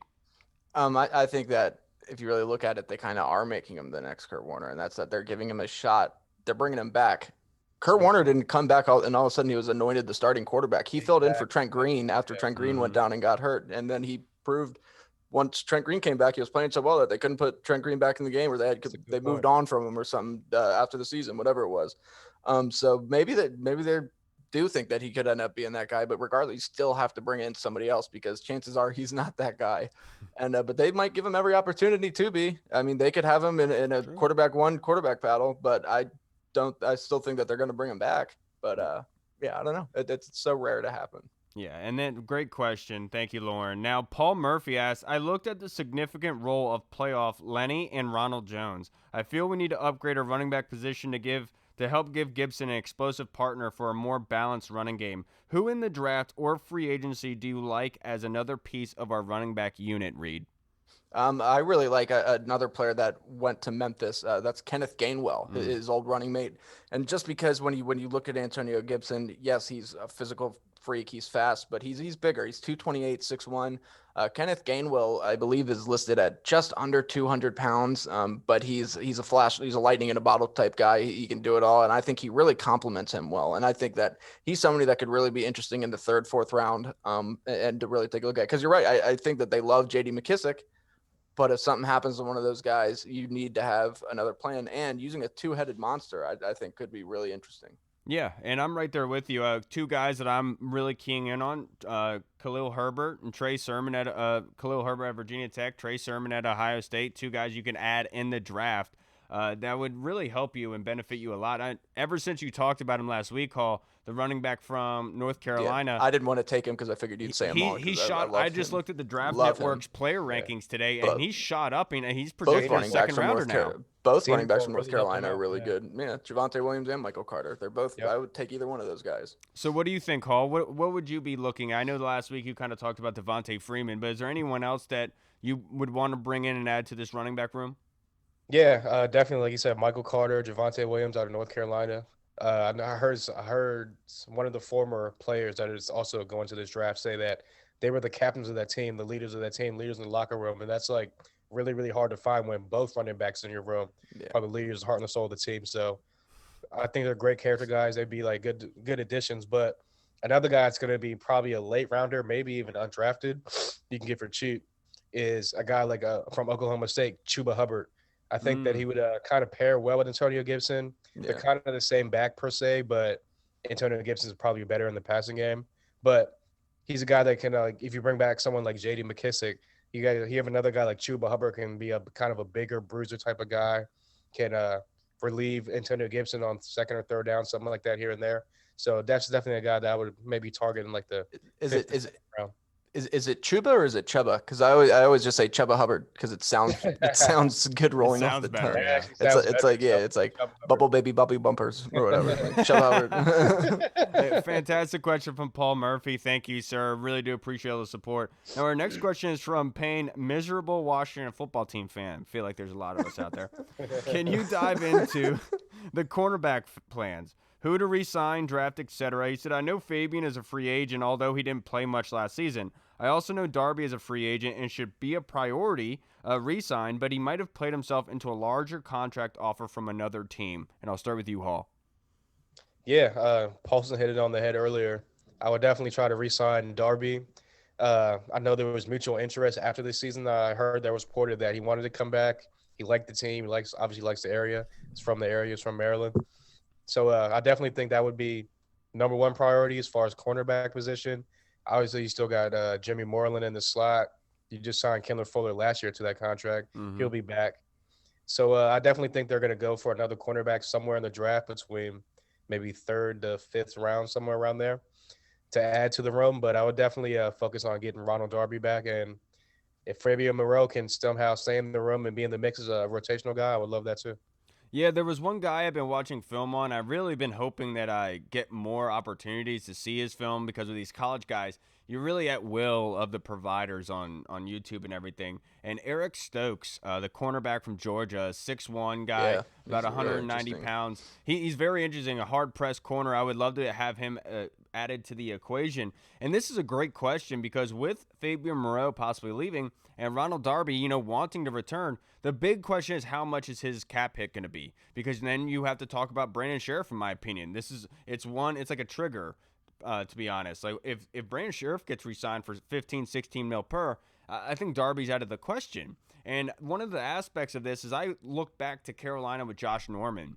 I think that if you really look at it, they kind of are making him the next Kurt Warner, and that's that they're giving him a shot. They're bringing him back. Kurt Warner didn't come back and all of a sudden he was anointed the starting quarterback. He filled in for Trent Green after Trent Green went down and got hurt. And then he proved once Trent Green came back, he was playing so well that they couldn't put Trent Green back in the game, or they moved on from him or something after the season, whatever it was. So maybe they're do think that he could end up being that guy, but regardless, you still have to bring in somebody else because chances are he's not that guy. And but they might give him every opportunity to be. I mean, they could have him in a quarterback battle, but I still think that they're going to bring him back. But yeah, I don't know. It's so rare to happen. Yeah, and then great question. Thank you, Lauren. Now, Paul Murphy asks, I looked at the significant role of playoff Lenny and Ronald Jones. I feel we need to upgrade our running back position to help give Gibson an explosive partner for a more balanced running game. Who in the draft or free agency do you like as another piece of our running back unit, Reed? I really like another player that went to Memphis. That's Kenneth Gainwell, his old running mate. And just because when you look at Antonio Gibson, yes, he's a physical freak, he's fast, but he's bigger. He's 228, 6'1". Kenneth Gainwell, I believe, is listed at just under 200 pounds. But he's a lightning in a bottle type guy. He can do it all, and I think he really complements him well. And I think that he's somebody that could really be interesting in the third, fourth round, and to really take a look at. Because you're right, I think that they love J.D. McKissick. But if something happens to one of those guys, you need to have another plan. And using a two-headed monster, I think, could be really interesting. Yeah, and I'm right there with you. Two guys that I'm really keying in on, Khalil Herbert and Trey Sermon Khalil Herbert at Virginia Tech, Trey Sermon at Ohio State, two guys you can add in the draft. That would really help you and benefit you a lot. Ever since you talked about him last week, Hall, the running back from North Carolina. Yeah, I didn't want to take him because I figured you'd say him all. He shot. I just looked at the Draft Network's player rankings today, and he shot up, and he's projected a second rounder now. Both running backs from North Carolina are really good. Yeah, Javonte Williams and Michael Carter. They're both. Yep. I would take either one of those guys. So what do you think, Hall? What would you be looking at? I know last week you kind of talked about Devontae Freeman, but is there anyone else that you would want to bring in and add to this running back room? Yeah, definitely. Like you said, Michael Carter, Javonte Williams out of North Carolina. I heard one of the former players that is also going to this draft say that they were the captains of that team, the leaders of that team, leaders in the locker room, and that's like really, really hard to find when both running backs in your room are the leaders, heart and the soul of the team. So I think they're great character guys. They'd be like good additions. But another guy that's going to be probably a late rounder, maybe even undrafted, you can get for cheap, is a guy like from Oklahoma State, Chuba Hubbard. I think that he would kind of pair well with Antonio Gibson. Yeah. They're kind of the same back per se, but Antonio Gibson is probably better in the passing game. But he's a guy that can, if you bring back someone like J.D. McKissick, you have another guy like Chuba Hubbard can be a kind of a bigger bruiser type of guy, can relieve Antonio Gibson on second or third down, something like that here and there. So that's definitely a guy that I would maybe target in like the round. Is it Chuba or is it Chubba? Because I always just say Chubba Hubbard because it sounds good rolling off the tongue. Yeah. It's like Bubble Baby Bubby Bumpers or whatever. Chubba Hubbard. Fantastic question from Paul Murphy. Thank you, sir. Really do appreciate all the support. Now our next question is from Payne, miserable Washington football team fan. I feel like there's a lot of us out there. Can you dive into the cornerback plans? Who to re-sign, draft, etc. He said, I know Fabian is a free agent, although he didn't play much last season. I also know Darby is a free agent and should be a priority re-sign, but he might have played himself into a larger contract offer from another team. And I'll start with you, Hall. Yeah, Paulsen hit it on the head earlier. I would definitely try to re-sign Darby. I know there was mutual interest after this season. I heard there was reported that he wanted to come back. He liked the team. He obviously likes the area. He's from the area. He's from Maryland. So I definitely think that would be number one priority as far as cornerback position. Obviously, you still got Jimmy Moreland in the slot. You just signed Kendall Fuller last year to that contract. Mm-hmm. He'll be back. So I definitely think they're going to go for another cornerback somewhere in the draft between maybe third to fifth round, somewhere around there, to add to the room. But I would definitely focus on getting Ronald Darby back. And if Fabian Moreau can somehow stay in the room and be in the mix as a rotational guy, I would love that too. Yeah, there was one guy I've been watching film on. I've really been hoping that I get more opportunities to see his film because of these college guys. You're really at will of the providers on YouTube and everything. And Eric Stokes, the cornerback from Georgia, 6'1" guy, about 190 pounds. He's very interesting, a hard-pressed corner. I would love to have him added to the equation. And this is a great question because with Fabian Moreau possibly leaving and Ronald Darby, wanting to return, the big question is how much is his cap hit going to be? Because then you have to talk about Brandon Sheriff, in my opinion. It's like a trigger, to be honest. Like if Brandon Sheriff gets re-signed for 15, 16 mil per, I think Darby's out of the question. And one of the aspects of this is I look back to Carolina with Josh Norman.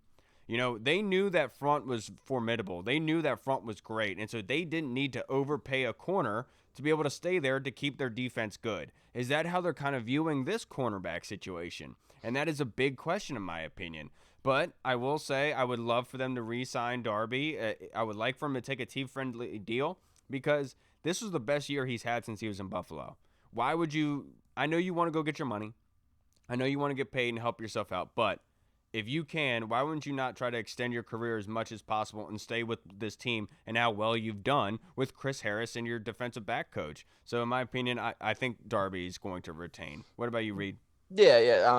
You know, they knew that front was formidable. They knew that front was great. And so they didn't need to overpay a corner to be able to stay there to keep their defense good. Is that how they're kind of viewing this cornerback situation? And that is a big question in my opinion. But I will say I would love for them to re-sign Darby. I would like for him to take a team-friendly deal because this was the best year he's had since he was in Buffalo. Why would you – I know you want to go get your money. I know you want to get paid and help yourself out. But if you can, why wouldn't you not try to extend your career as much as possible and stay with this team and how well you've done with Chris Harris and your defensive back coach? So in my opinion, I think Darby is going to retain. What about you, Reed? Yeah,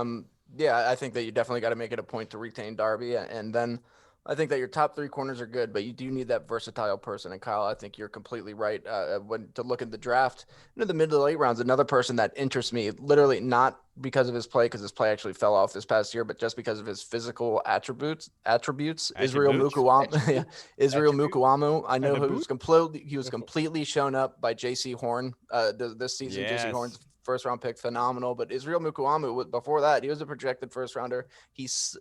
I think that you definitely got to make it a point to retain Darby. And then I think that your top 3 corners are good, but you do need that versatile person. And Kyle, I think you're completely right. When to look at the draft, into the mid to late rounds, another person that interests me, literally not because of his play, because his play actually fell off this past year, but just because of his physical attributes. Israel Mukuamu. Israel Mukuamu. I know he was completely shown up by J.C. Horn this season. Yes. J.C. Horn's first-round pick, phenomenal. But Israel Mukuamu, before that, he was a projected first-rounder. He's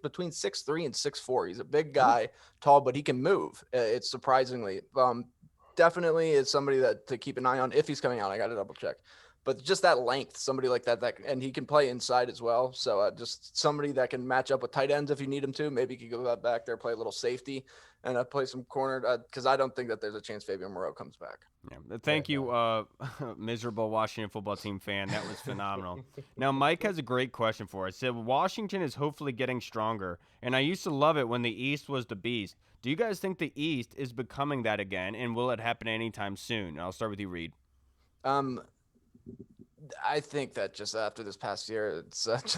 between 6'3" and 6'4". He's a big guy, tall, but he can move. It's surprisingly. Definitely is somebody that to keep an eye on if he's coming out. I got to double-check. But just that length, somebody like that, and he can play inside as well. So just somebody that can match up with tight ends if you need him to. Maybe he could go back there, play a little safety, and play some corner because I don't think that there's a chance Fabian Moreau comes back. Yeah, thank you, miserable Washington football team fan. That was phenomenal. Now, Mike has a great question for us. He said, Washington is hopefully getting stronger, and I used to love it when the East was the beast. Do you guys think the East is becoming that again, and will it happen anytime soon? I'll start with you, Reed. I think that just after this past year, it's such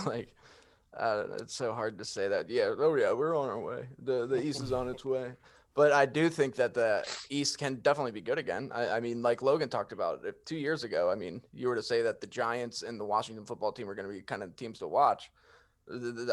it's so hard to say that. Yeah, we're on our way. The East is on its way. But I do think that the East can definitely be good again. I mean, like Logan talked about, 2 years ago, I mean, you were to say that the Giants and the Washington football team are going to be kind of teams to watch.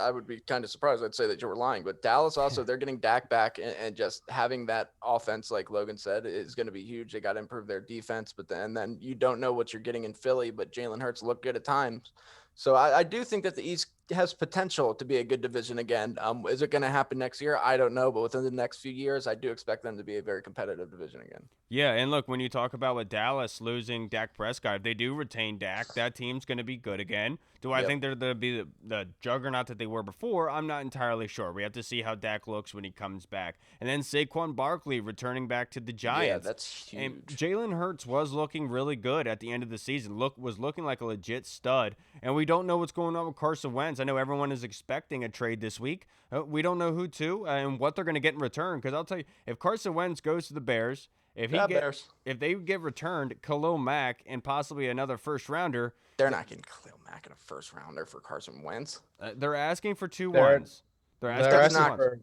I would be kind of surprised. I'd say that you were lying. But Dallas also, they're getting Dak back, and just having that offense, like Logan said, is going to be huge. They got to improve their defense, but then you don't know what you're getting in Philly. But Jalen Hurts looked good at times. So I do think that the East has potential to be a good division again. Is it going to happen next year? I don't know, but within the next few years, I do expect them to be a very competitive division again. Yeah, and look, when you talk about with Dallas losing Dak Prescott, if they do retain Dak, that team's going to be good again. Do I think they're going to be the juggernaut that they were before? I'm not entirely sure. We have to see how Dak looks when he comes back. And then Saquon Barkley returning back to the Giants. Yeah, that's huge. And Jalen Hurts was looking really good at the end of the season. Was looking like a legit stud. And we don't know what's going on with Carson Wentz. I know everyone is expecting a trade this week. We don't know who to and what they're going to get in return. Because I'll tell you, if Carson Wentz goes to the Bears, if they get returned Khalil Mack and possibly another first rounder, they're not getting Khalil Mack in a first rounder for Carson Wentz. They're asking for 2 ones. They're asking for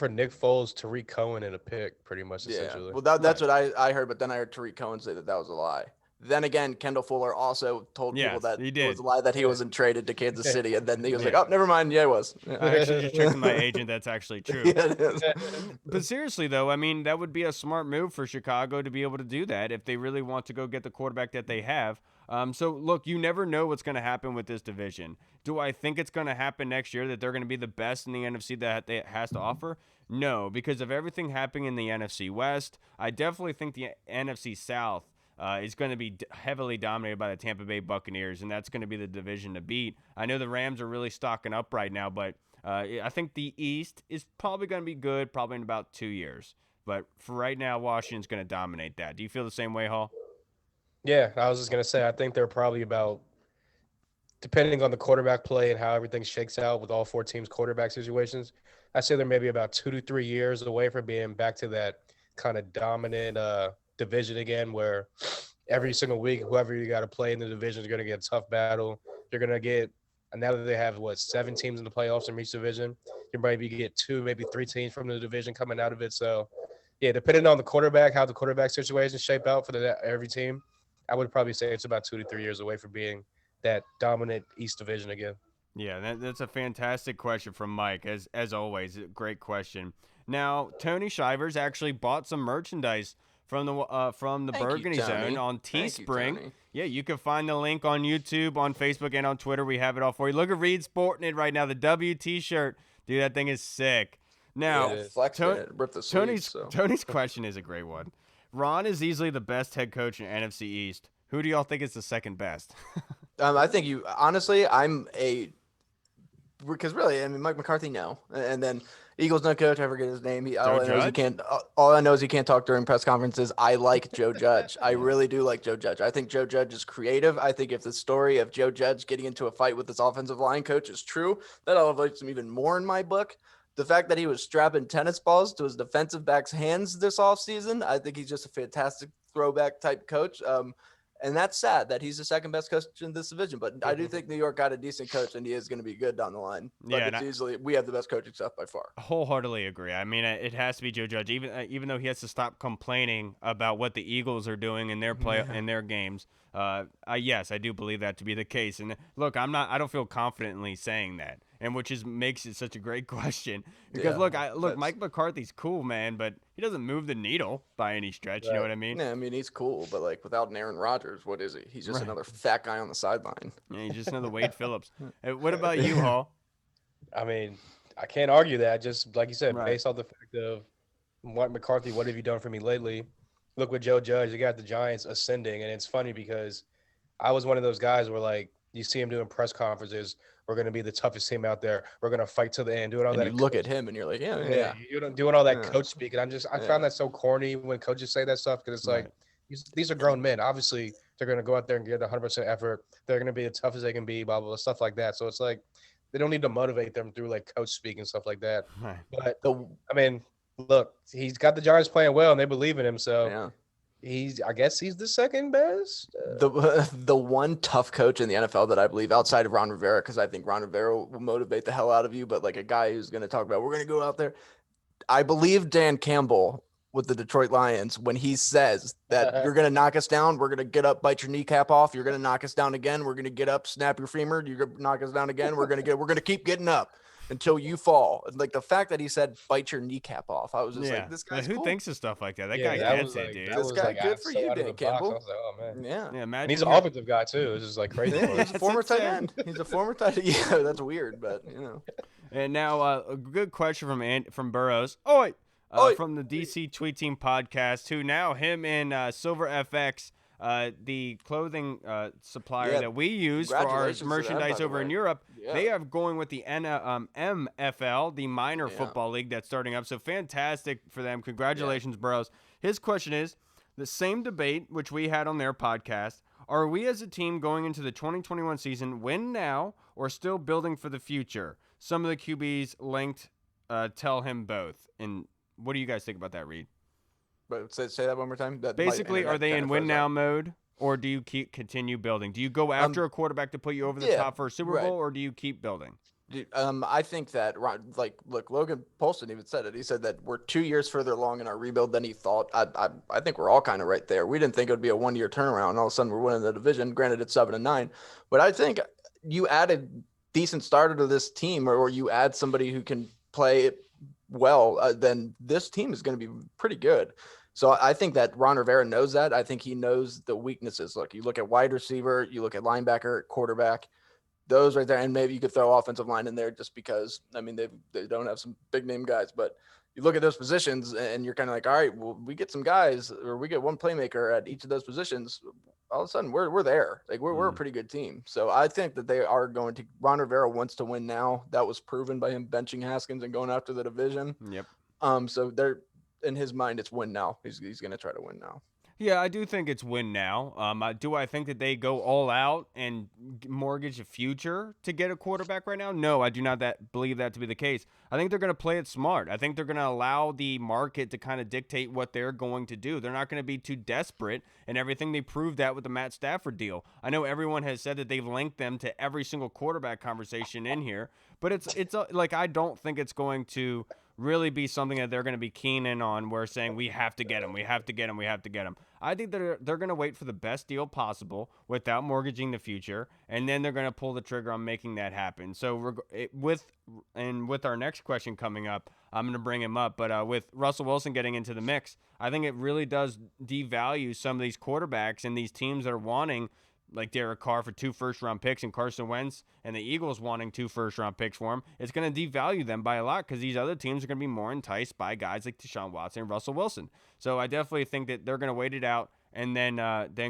Nick Foles, Tariq Cohen, and a pick, pretty much essentially. Well, that's what I heard, but then I heard Tariq Cohen say that was a lie. Then again, Kendall Fuller also told people that it was a lie that he wasn't traded to Kansas City, and then he was like, "Oh, never mind, yeah, he was." I actually just checked with my agent; that's actually true. Yeah, it is. But seriously, though, I mean, that would be a smart move for Chicago to be able to do that if they really want to go get the quarterback that they have. So, look, you never know what's going to happen with this division. Do I think it's going to happen next year that they're going to be the best in the NFC that it has to offer? No, because of everything happening in the NFC West. I definitely think the NFC South is going to be heavily dominated by the Tampa Bay Buccaneers, and that's going to be the division to beat. I know the Rams are really stocking up right now, but I think the East is probably going to be good probably in about 2 years. But for right now, Washington's going to dominate that. Do you feel the same way, Hall? Yeah, I was just going to say, I think they're probably about, depending on the quarterback play and how everything shakes out with all 4 teams' quarterback situations, I say they're maybe about 2 to 3 years away from being back to that kind of dominant division again, where every single week, whoever you got to play in the division is going to get a tough battle. You're going to get, and now that they have, 7 teams in the playoffs in each division, you maybe get 2, maybe 3 teams from the division coming out of it. So, yeah, depending on the quarterback, how the quarterback situations shape out for every team, I would probably say it's about 2 to 3 years away from being that dominant East division again. Yeah, that's a fantastic question from Mike. As always, great question. Now, Tony Shivers actually bought some merchandise from the Thank you, Burgundy Tony. Zone on Thank you, Teespring. Tony. Yeah, you can find the link on YouTube, on Facebook, and on Twitter. We have it all for you. Look at Reed sporting it right now. The W T-shirt, dude, that thing is sick. Now, It is. Flexed it, ripped the sleeves. Tony's question is a great one. Ron is easily the best head coach in NFC East. Who do y'all think is the second best? I think you honestly, because really, I mean, Mike McCarthy, no, and then Eagles no coach. I forget his name. All I know is he can't talk during press conferences. I like Joe Judge. I really do like Joe Judge. I think Joe Judge is creative. I think if the story of Joe Judge getting into a fight with his offensive line coach is true, that elevates him even more in my book. The fact that he was strapping tennis balls to his defensive back's hands this offseason, I think he's just a fantastic throwback type coach. And that's sad that he's the second best coach in this division. But I do think New York got a decent coach, and he is going to be good down the line. But we have the best coaching staff by far. Wholeheartedly agree. I mean, it has to be Joe Judge, even though he has to stop complaining about what the Eagles are doing in their in their games. Yes, I do believe that to be the case. And look, I don't feel confidently saying that, and which makes it such a great question because Mike McCarthy's cool, man, but he doesn't move the needle by any stretch. Right. You know what I mean? Yeah, I mean he's cool, but like without an Aaron Rodgers, what is he? He's just another fat guy on the sideline. Yeah, he's just another Wade Phillips. What about you, Hall? I mean, I can't argue that. Just like you said, based off the fact of Mike McCarthy, what have you done for me lately? Look with Joe Judge, you got the Giants ascending, and it's funny because I was one of those guys where like you see him doing press conferences. We're going to be the toughest team out there. We're going to fight to the end. Doing all that. You look at him and you're like, yeah. You're doing all that coach speak, and I found that so corny when coaches say that stuff because it's like these are grown men. Obviously, they're going to go out there and give 100% effort. They're going to be as tough as they can be, blah, blah, blah, stuff like that. So it's like they don't need to motivate them through like coach speak and stuff like that. Right. But I mean, look, he's got the Giants playing well, and they believe in him. So I guess he's the second best. The one tough coach in the NFL that I believe outside of Ron Rivera, because I think Ron Rivera will motivate the hell out of you, but like a guy who's going to talk about, we're going to go out there. I believe Dan Campbell with the Detroit Lions, when he says that you're going to knock us down, we're going to get up, bite your kneecap off. You're going to knock us down again. We're going to get up, snap your femur. You're going to knock us down again. We're going to keep getting up until you fall. Like the fact that he said, bite your kneecap off. I was just like, this guy's who cool. thinks of stuff like that? That guy gets it, dude. This guy, good for you, Dan Campbell. I was like, oh, man. Yeah. And he's an offensive guy, too. It's just like crazy. He's a former tight end. He's a former tight end. Yeah, that's weird, but, you know. And now a good question from Burrows. From the DC Tweet Team podcast, who now him and Silver FX, the clothing supplier that we use for our merchandise over in Europe, they are going with the MFL, the minor football league that's starting up. So fantastic for them. Congratulations, Burrows. His question is, the same debate which we had on their podcast, are we as a team going into the 2021 season win now or still building for the future? Some of the QBs linked tell him both. And what do you guys think about that, Reed? But say that one more time. Basically, are they in win now mode, or do you continue building? Do you go after a quarterback to put you over the top for a Super Bowl, or do you keep building? I think that, look, Logan Paulsen even said it. He said that we're 2 years further along in our rebuild than he thought. I think we're all kind of right there. We didn't think it would be a 1 year turnaround. All of a sudden, we're winning the division. Granted, it's 7-9, but I think you add a decent starter to this team, or you add somebody who can play it well, then this team is going to be pretty good. So I think that Ron Rivera knows that. I think he knows the weaknesses. Look, you look at wide receiver, you look at linebacker, quarterback, those right there. And maybe you could throw offensive line in there just because, I mean, they don't have some big name guys, but you look at those positions and you're kind of like, all right, well, we get some guys or we get one playmaker at each of those positions. All of a sudden we're there. Like we're a pretty good team. So I think that they are going to, Ron Rivera wants to win now. That was proven by him benching Haskins and going after the division. Yep. So they're, in his mind, it's win now. He's going to try to win now. Yeah, I do think it's win now. Do I think that they go all out and mortgage a future to get a quarterback right now? No, I do not believe that to be the case. I think they're going to play it smart. I think they're going to allow the market to kind of dictate what they're going to do. They're not going to be too desperate and everything. They proved that with the Matt Stafford deal. I know everyone has said that they've linked them to every single quarterback conversation in here, but it's like I don't think it's going to really be something that they're going to be keen in on. We're saying we have to get him, we have to get him, we have to get him. I think they're going to wait for the best deal possible without mortgaging the future, and then they're going to pull the trigger on making that happen. So with our next question coming up, I'm going to bring him up, but with Russell Wilson getting into the mix, I think it really does devalue some of these quarterbacks and these teams that are wanting, like Derek Carr for 2 first-round picks and Carson Wentz and the Eagles wanting 2 first-round picks for him. It's going to devalue them by a lot because these other teams are going to be more enticed by guys like Deshaun Watson and Russell Wilson. So I definitely think that they're going to wait it out and then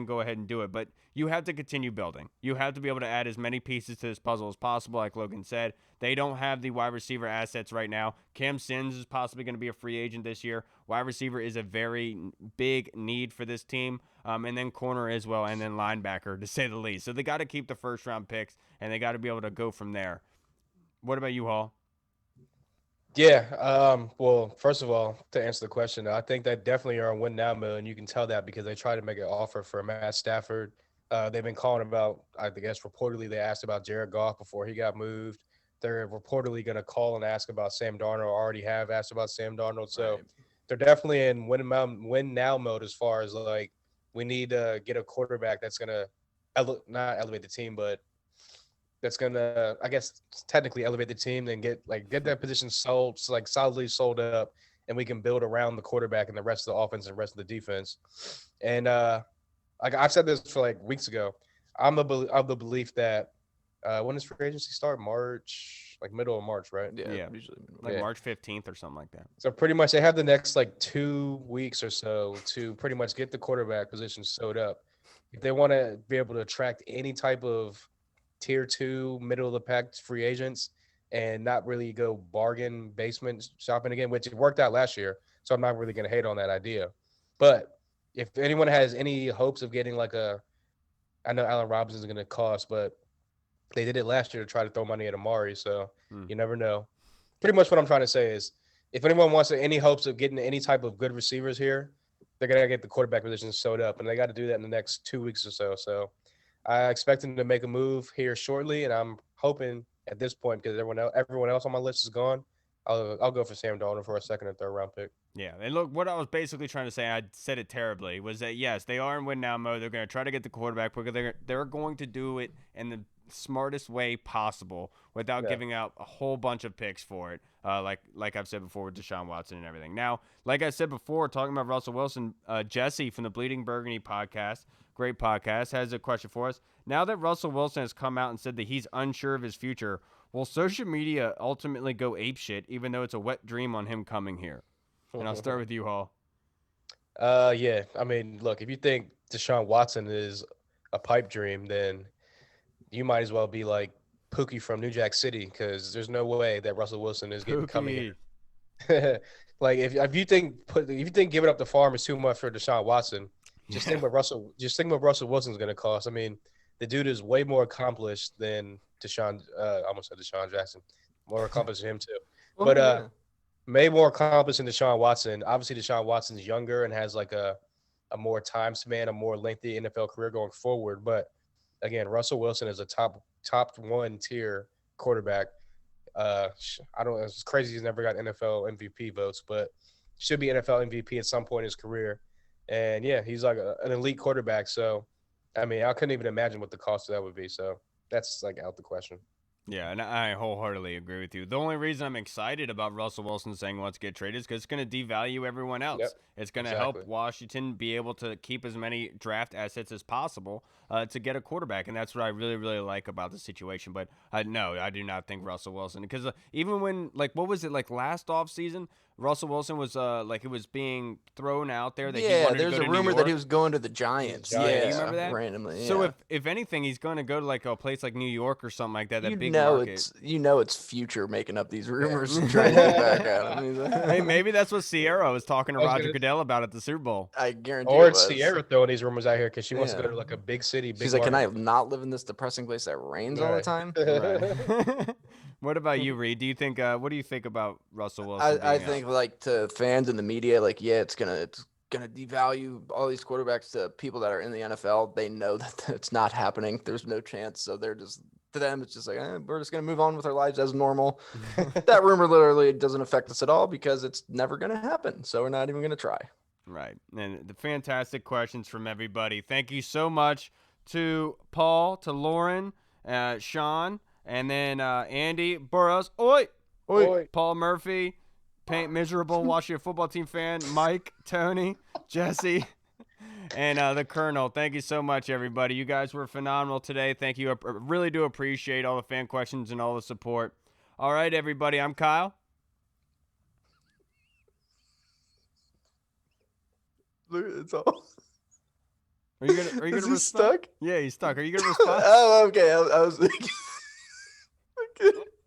go ahead and do it. But you have to continue building. You have to be able to add as many pieces to this puzzle as possible, like Logan said. They don't have the wide receiver assets right now. Cam Sims is possibly going to be a free agent this year. Wide receiver is a very big need for this team. And then corner as well, and then linebacker, to say the least. So they got to keep the first-round picks, and they got to be able to go from there. What about you, Hall? Yeah. Well, first of all, to answer the question, I think they definitely are on win now mode, and you can tell that because they tried to make an offer for Matt Stafford. They've been calling about, I guess, reportedly they asked about Jared Goff before he got moved. They're reportedly going to call and ask about Sam Darnold, or already have asked about Sam Darnold. So Right. They're definitely in win now mode as far as like we need to get a quarterback that's going to not elevate the team, but that's going to, I guess, technically elevate the team and get that position sold, like solidly sold up, and we can build around the quarterback and the rest of the offense and the rest of the defense. And like I've said this for like weeks ago, I'm of the belief that when does free agency start? March, like middle of March, right? Yeah. Usually. Like Yeah. March 15th or something like that. So pretty much they have the next like 2 weeks or so to pretty much get the quarterback position sewed up. If they want to be able to attract any type of tier 2, middle of the pack free agents and not really go bargain basement shopping again, which it worked out last year. So I'm not really going to hate on that idea. But if anyone has any hopes of getting like I know Allen Robinson is going to cost, but they did it last year to try to throw money at Amari. So you never know. Pretty much what I'm trying to say is if anyone wants any hopes of getting any type of good receivers here, they're going to get the quarterback position sewed up, and they got to do that in the next 2 weeks or so. So I expect them to make a move here shortly, and I'm hoping at this point, because everyone else on my list is gone, I'll go for Sam Darnold for a second or third round pick. Yeah, and look, what I was basically trying to say, I said it terribly, was that, yes, they are in win now mode. They're going to try to get the quarterback because they're going to do it in the smartest way possible without giving out a whole bunch of picks for it, like I've said before with Deshaun Watson and everything. Now, like I said before, talking about Russell Wilson, Jesse from the Bleeding Burgundy podcast, great podcast, has a question for us. Now that Russell Wilson has come out and said that he's unsure of his future, will social media ultimately go apeshit, even though it's a wet dream on him coming here? And I'll start with you, Hall. Yeah. I mean, look, if you think Deshaun Watson is a pipe dream, then you might as well be like Pookie from New Jack City, because there's no way that Russell Wilson is coming here. Like if you think giving up the farm is too much for Deshaun Watson, just think what Russell Wilson's going to cost. I mean, the dude is way more accomplished than Deshaun. I almost said Deshaun Jackson. More accomplished than him too. Way more accomplished than Deshaun Watson. Obviously, Deshaun Watson's younger and has like a more time span, a more lengthy NFL career going forward. But again, Russell Wilson is a top 1 tier quarterback. I don't know. It's crazy he's never got NFL MVP votes, but should be NFL MVP at some point in his career. And yeah, he's like an elite quarterback. So, I mean, I couldn't even imagine what the cost of that would be. So that's like out the question. Yeah, and I wholeheartedly agree with you. The only reason I'm excited about Russell Wilson saying let's get traded is because it's going to devalue everyone else. Yep, it's going to help Washington be able to keep as many draft assets as possible to get a quarterback, and that's what I really, really like about the situation. But no, I do not think Russell Wilson, because even when, like, what was it, like last offseason, Russell Wilson was it was being thrown out there that he wanted to go to New York. There's a rumor that he was going to the Giants. Yeah, you remember that? Randomly. So if anything, he's going to go to like a place like New York or something like that. That big know market. It's Future making up these rumors and trying to get back at him. Hey, maybe that's what Sierra was talking to Roger Goodell about at the Super Bowl. I guarantee. Or it's Sierra throwing these rumors out here because she wants to go to like a big city. She's like, can I not live in this depressing place that rains all the time? Right. What about you, Reed? Do you think? What do you think about Russell Wilson? I think like to fans and the media, like it's going to devalue all these quarterbacks to people that are in the NFL. They know that it's not happening. There's no chance. So they're just, to them, it's just like, we're just going to move on with our lives as normal. That rumor literally doesn't affect us at all because it's never going to happen. So we're not even going to try. Right. And the fantastic questions from everybody. Thank you so much to Paul, to Lauren, Sean, and then Andy Burrows. Oi! Oi. Paul Murphy, Paint Miserable, Washington football team fan, Mike, Tony, Jesse, and the Colonel. Thank you so much, everybody. You guys were phenomenal today. Thank you. I really do appreciate all the fan questions and all the support. All right, everybody. I'm Kyle. Look, it's all. Are you gonna Is he respond? stuck? Yeah, he's stuck. Are you gonna respond? Oh, okay. I was thinking.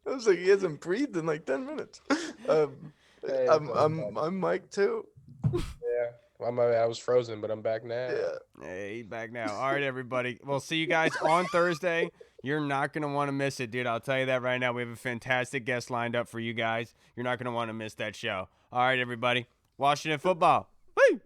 I was like, he hasn't breathed in like 10 minutes. Hey, I'm Mike too. Yeah, I was frozen, but I'm back now. Yeah. Hey, he's back now. All right, everybody. We'll see you guys on Thursday. You're not going to want to miss it, dude. I'll tell you that right now. We have a fantastic guest lined up for you guys. You're not going to want to miss that show. All right, everybody. Washington football. Woo!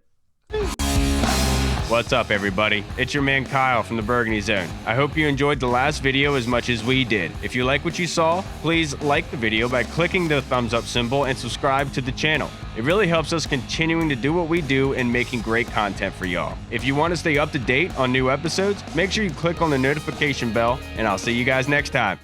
What's up, everybody? It's your man Kyle from the Burgundy Zone. I hope you enjoyed the last video as much as we did. If you like what you saw, please like the video by clicking the thumbs up symbol and subscribe to the channel. It really helps us continuing to do what we do and making great content for y'all. If you want to stay up to date on new episodes, make sure you click on the notification bell, and I'll see you guys next time.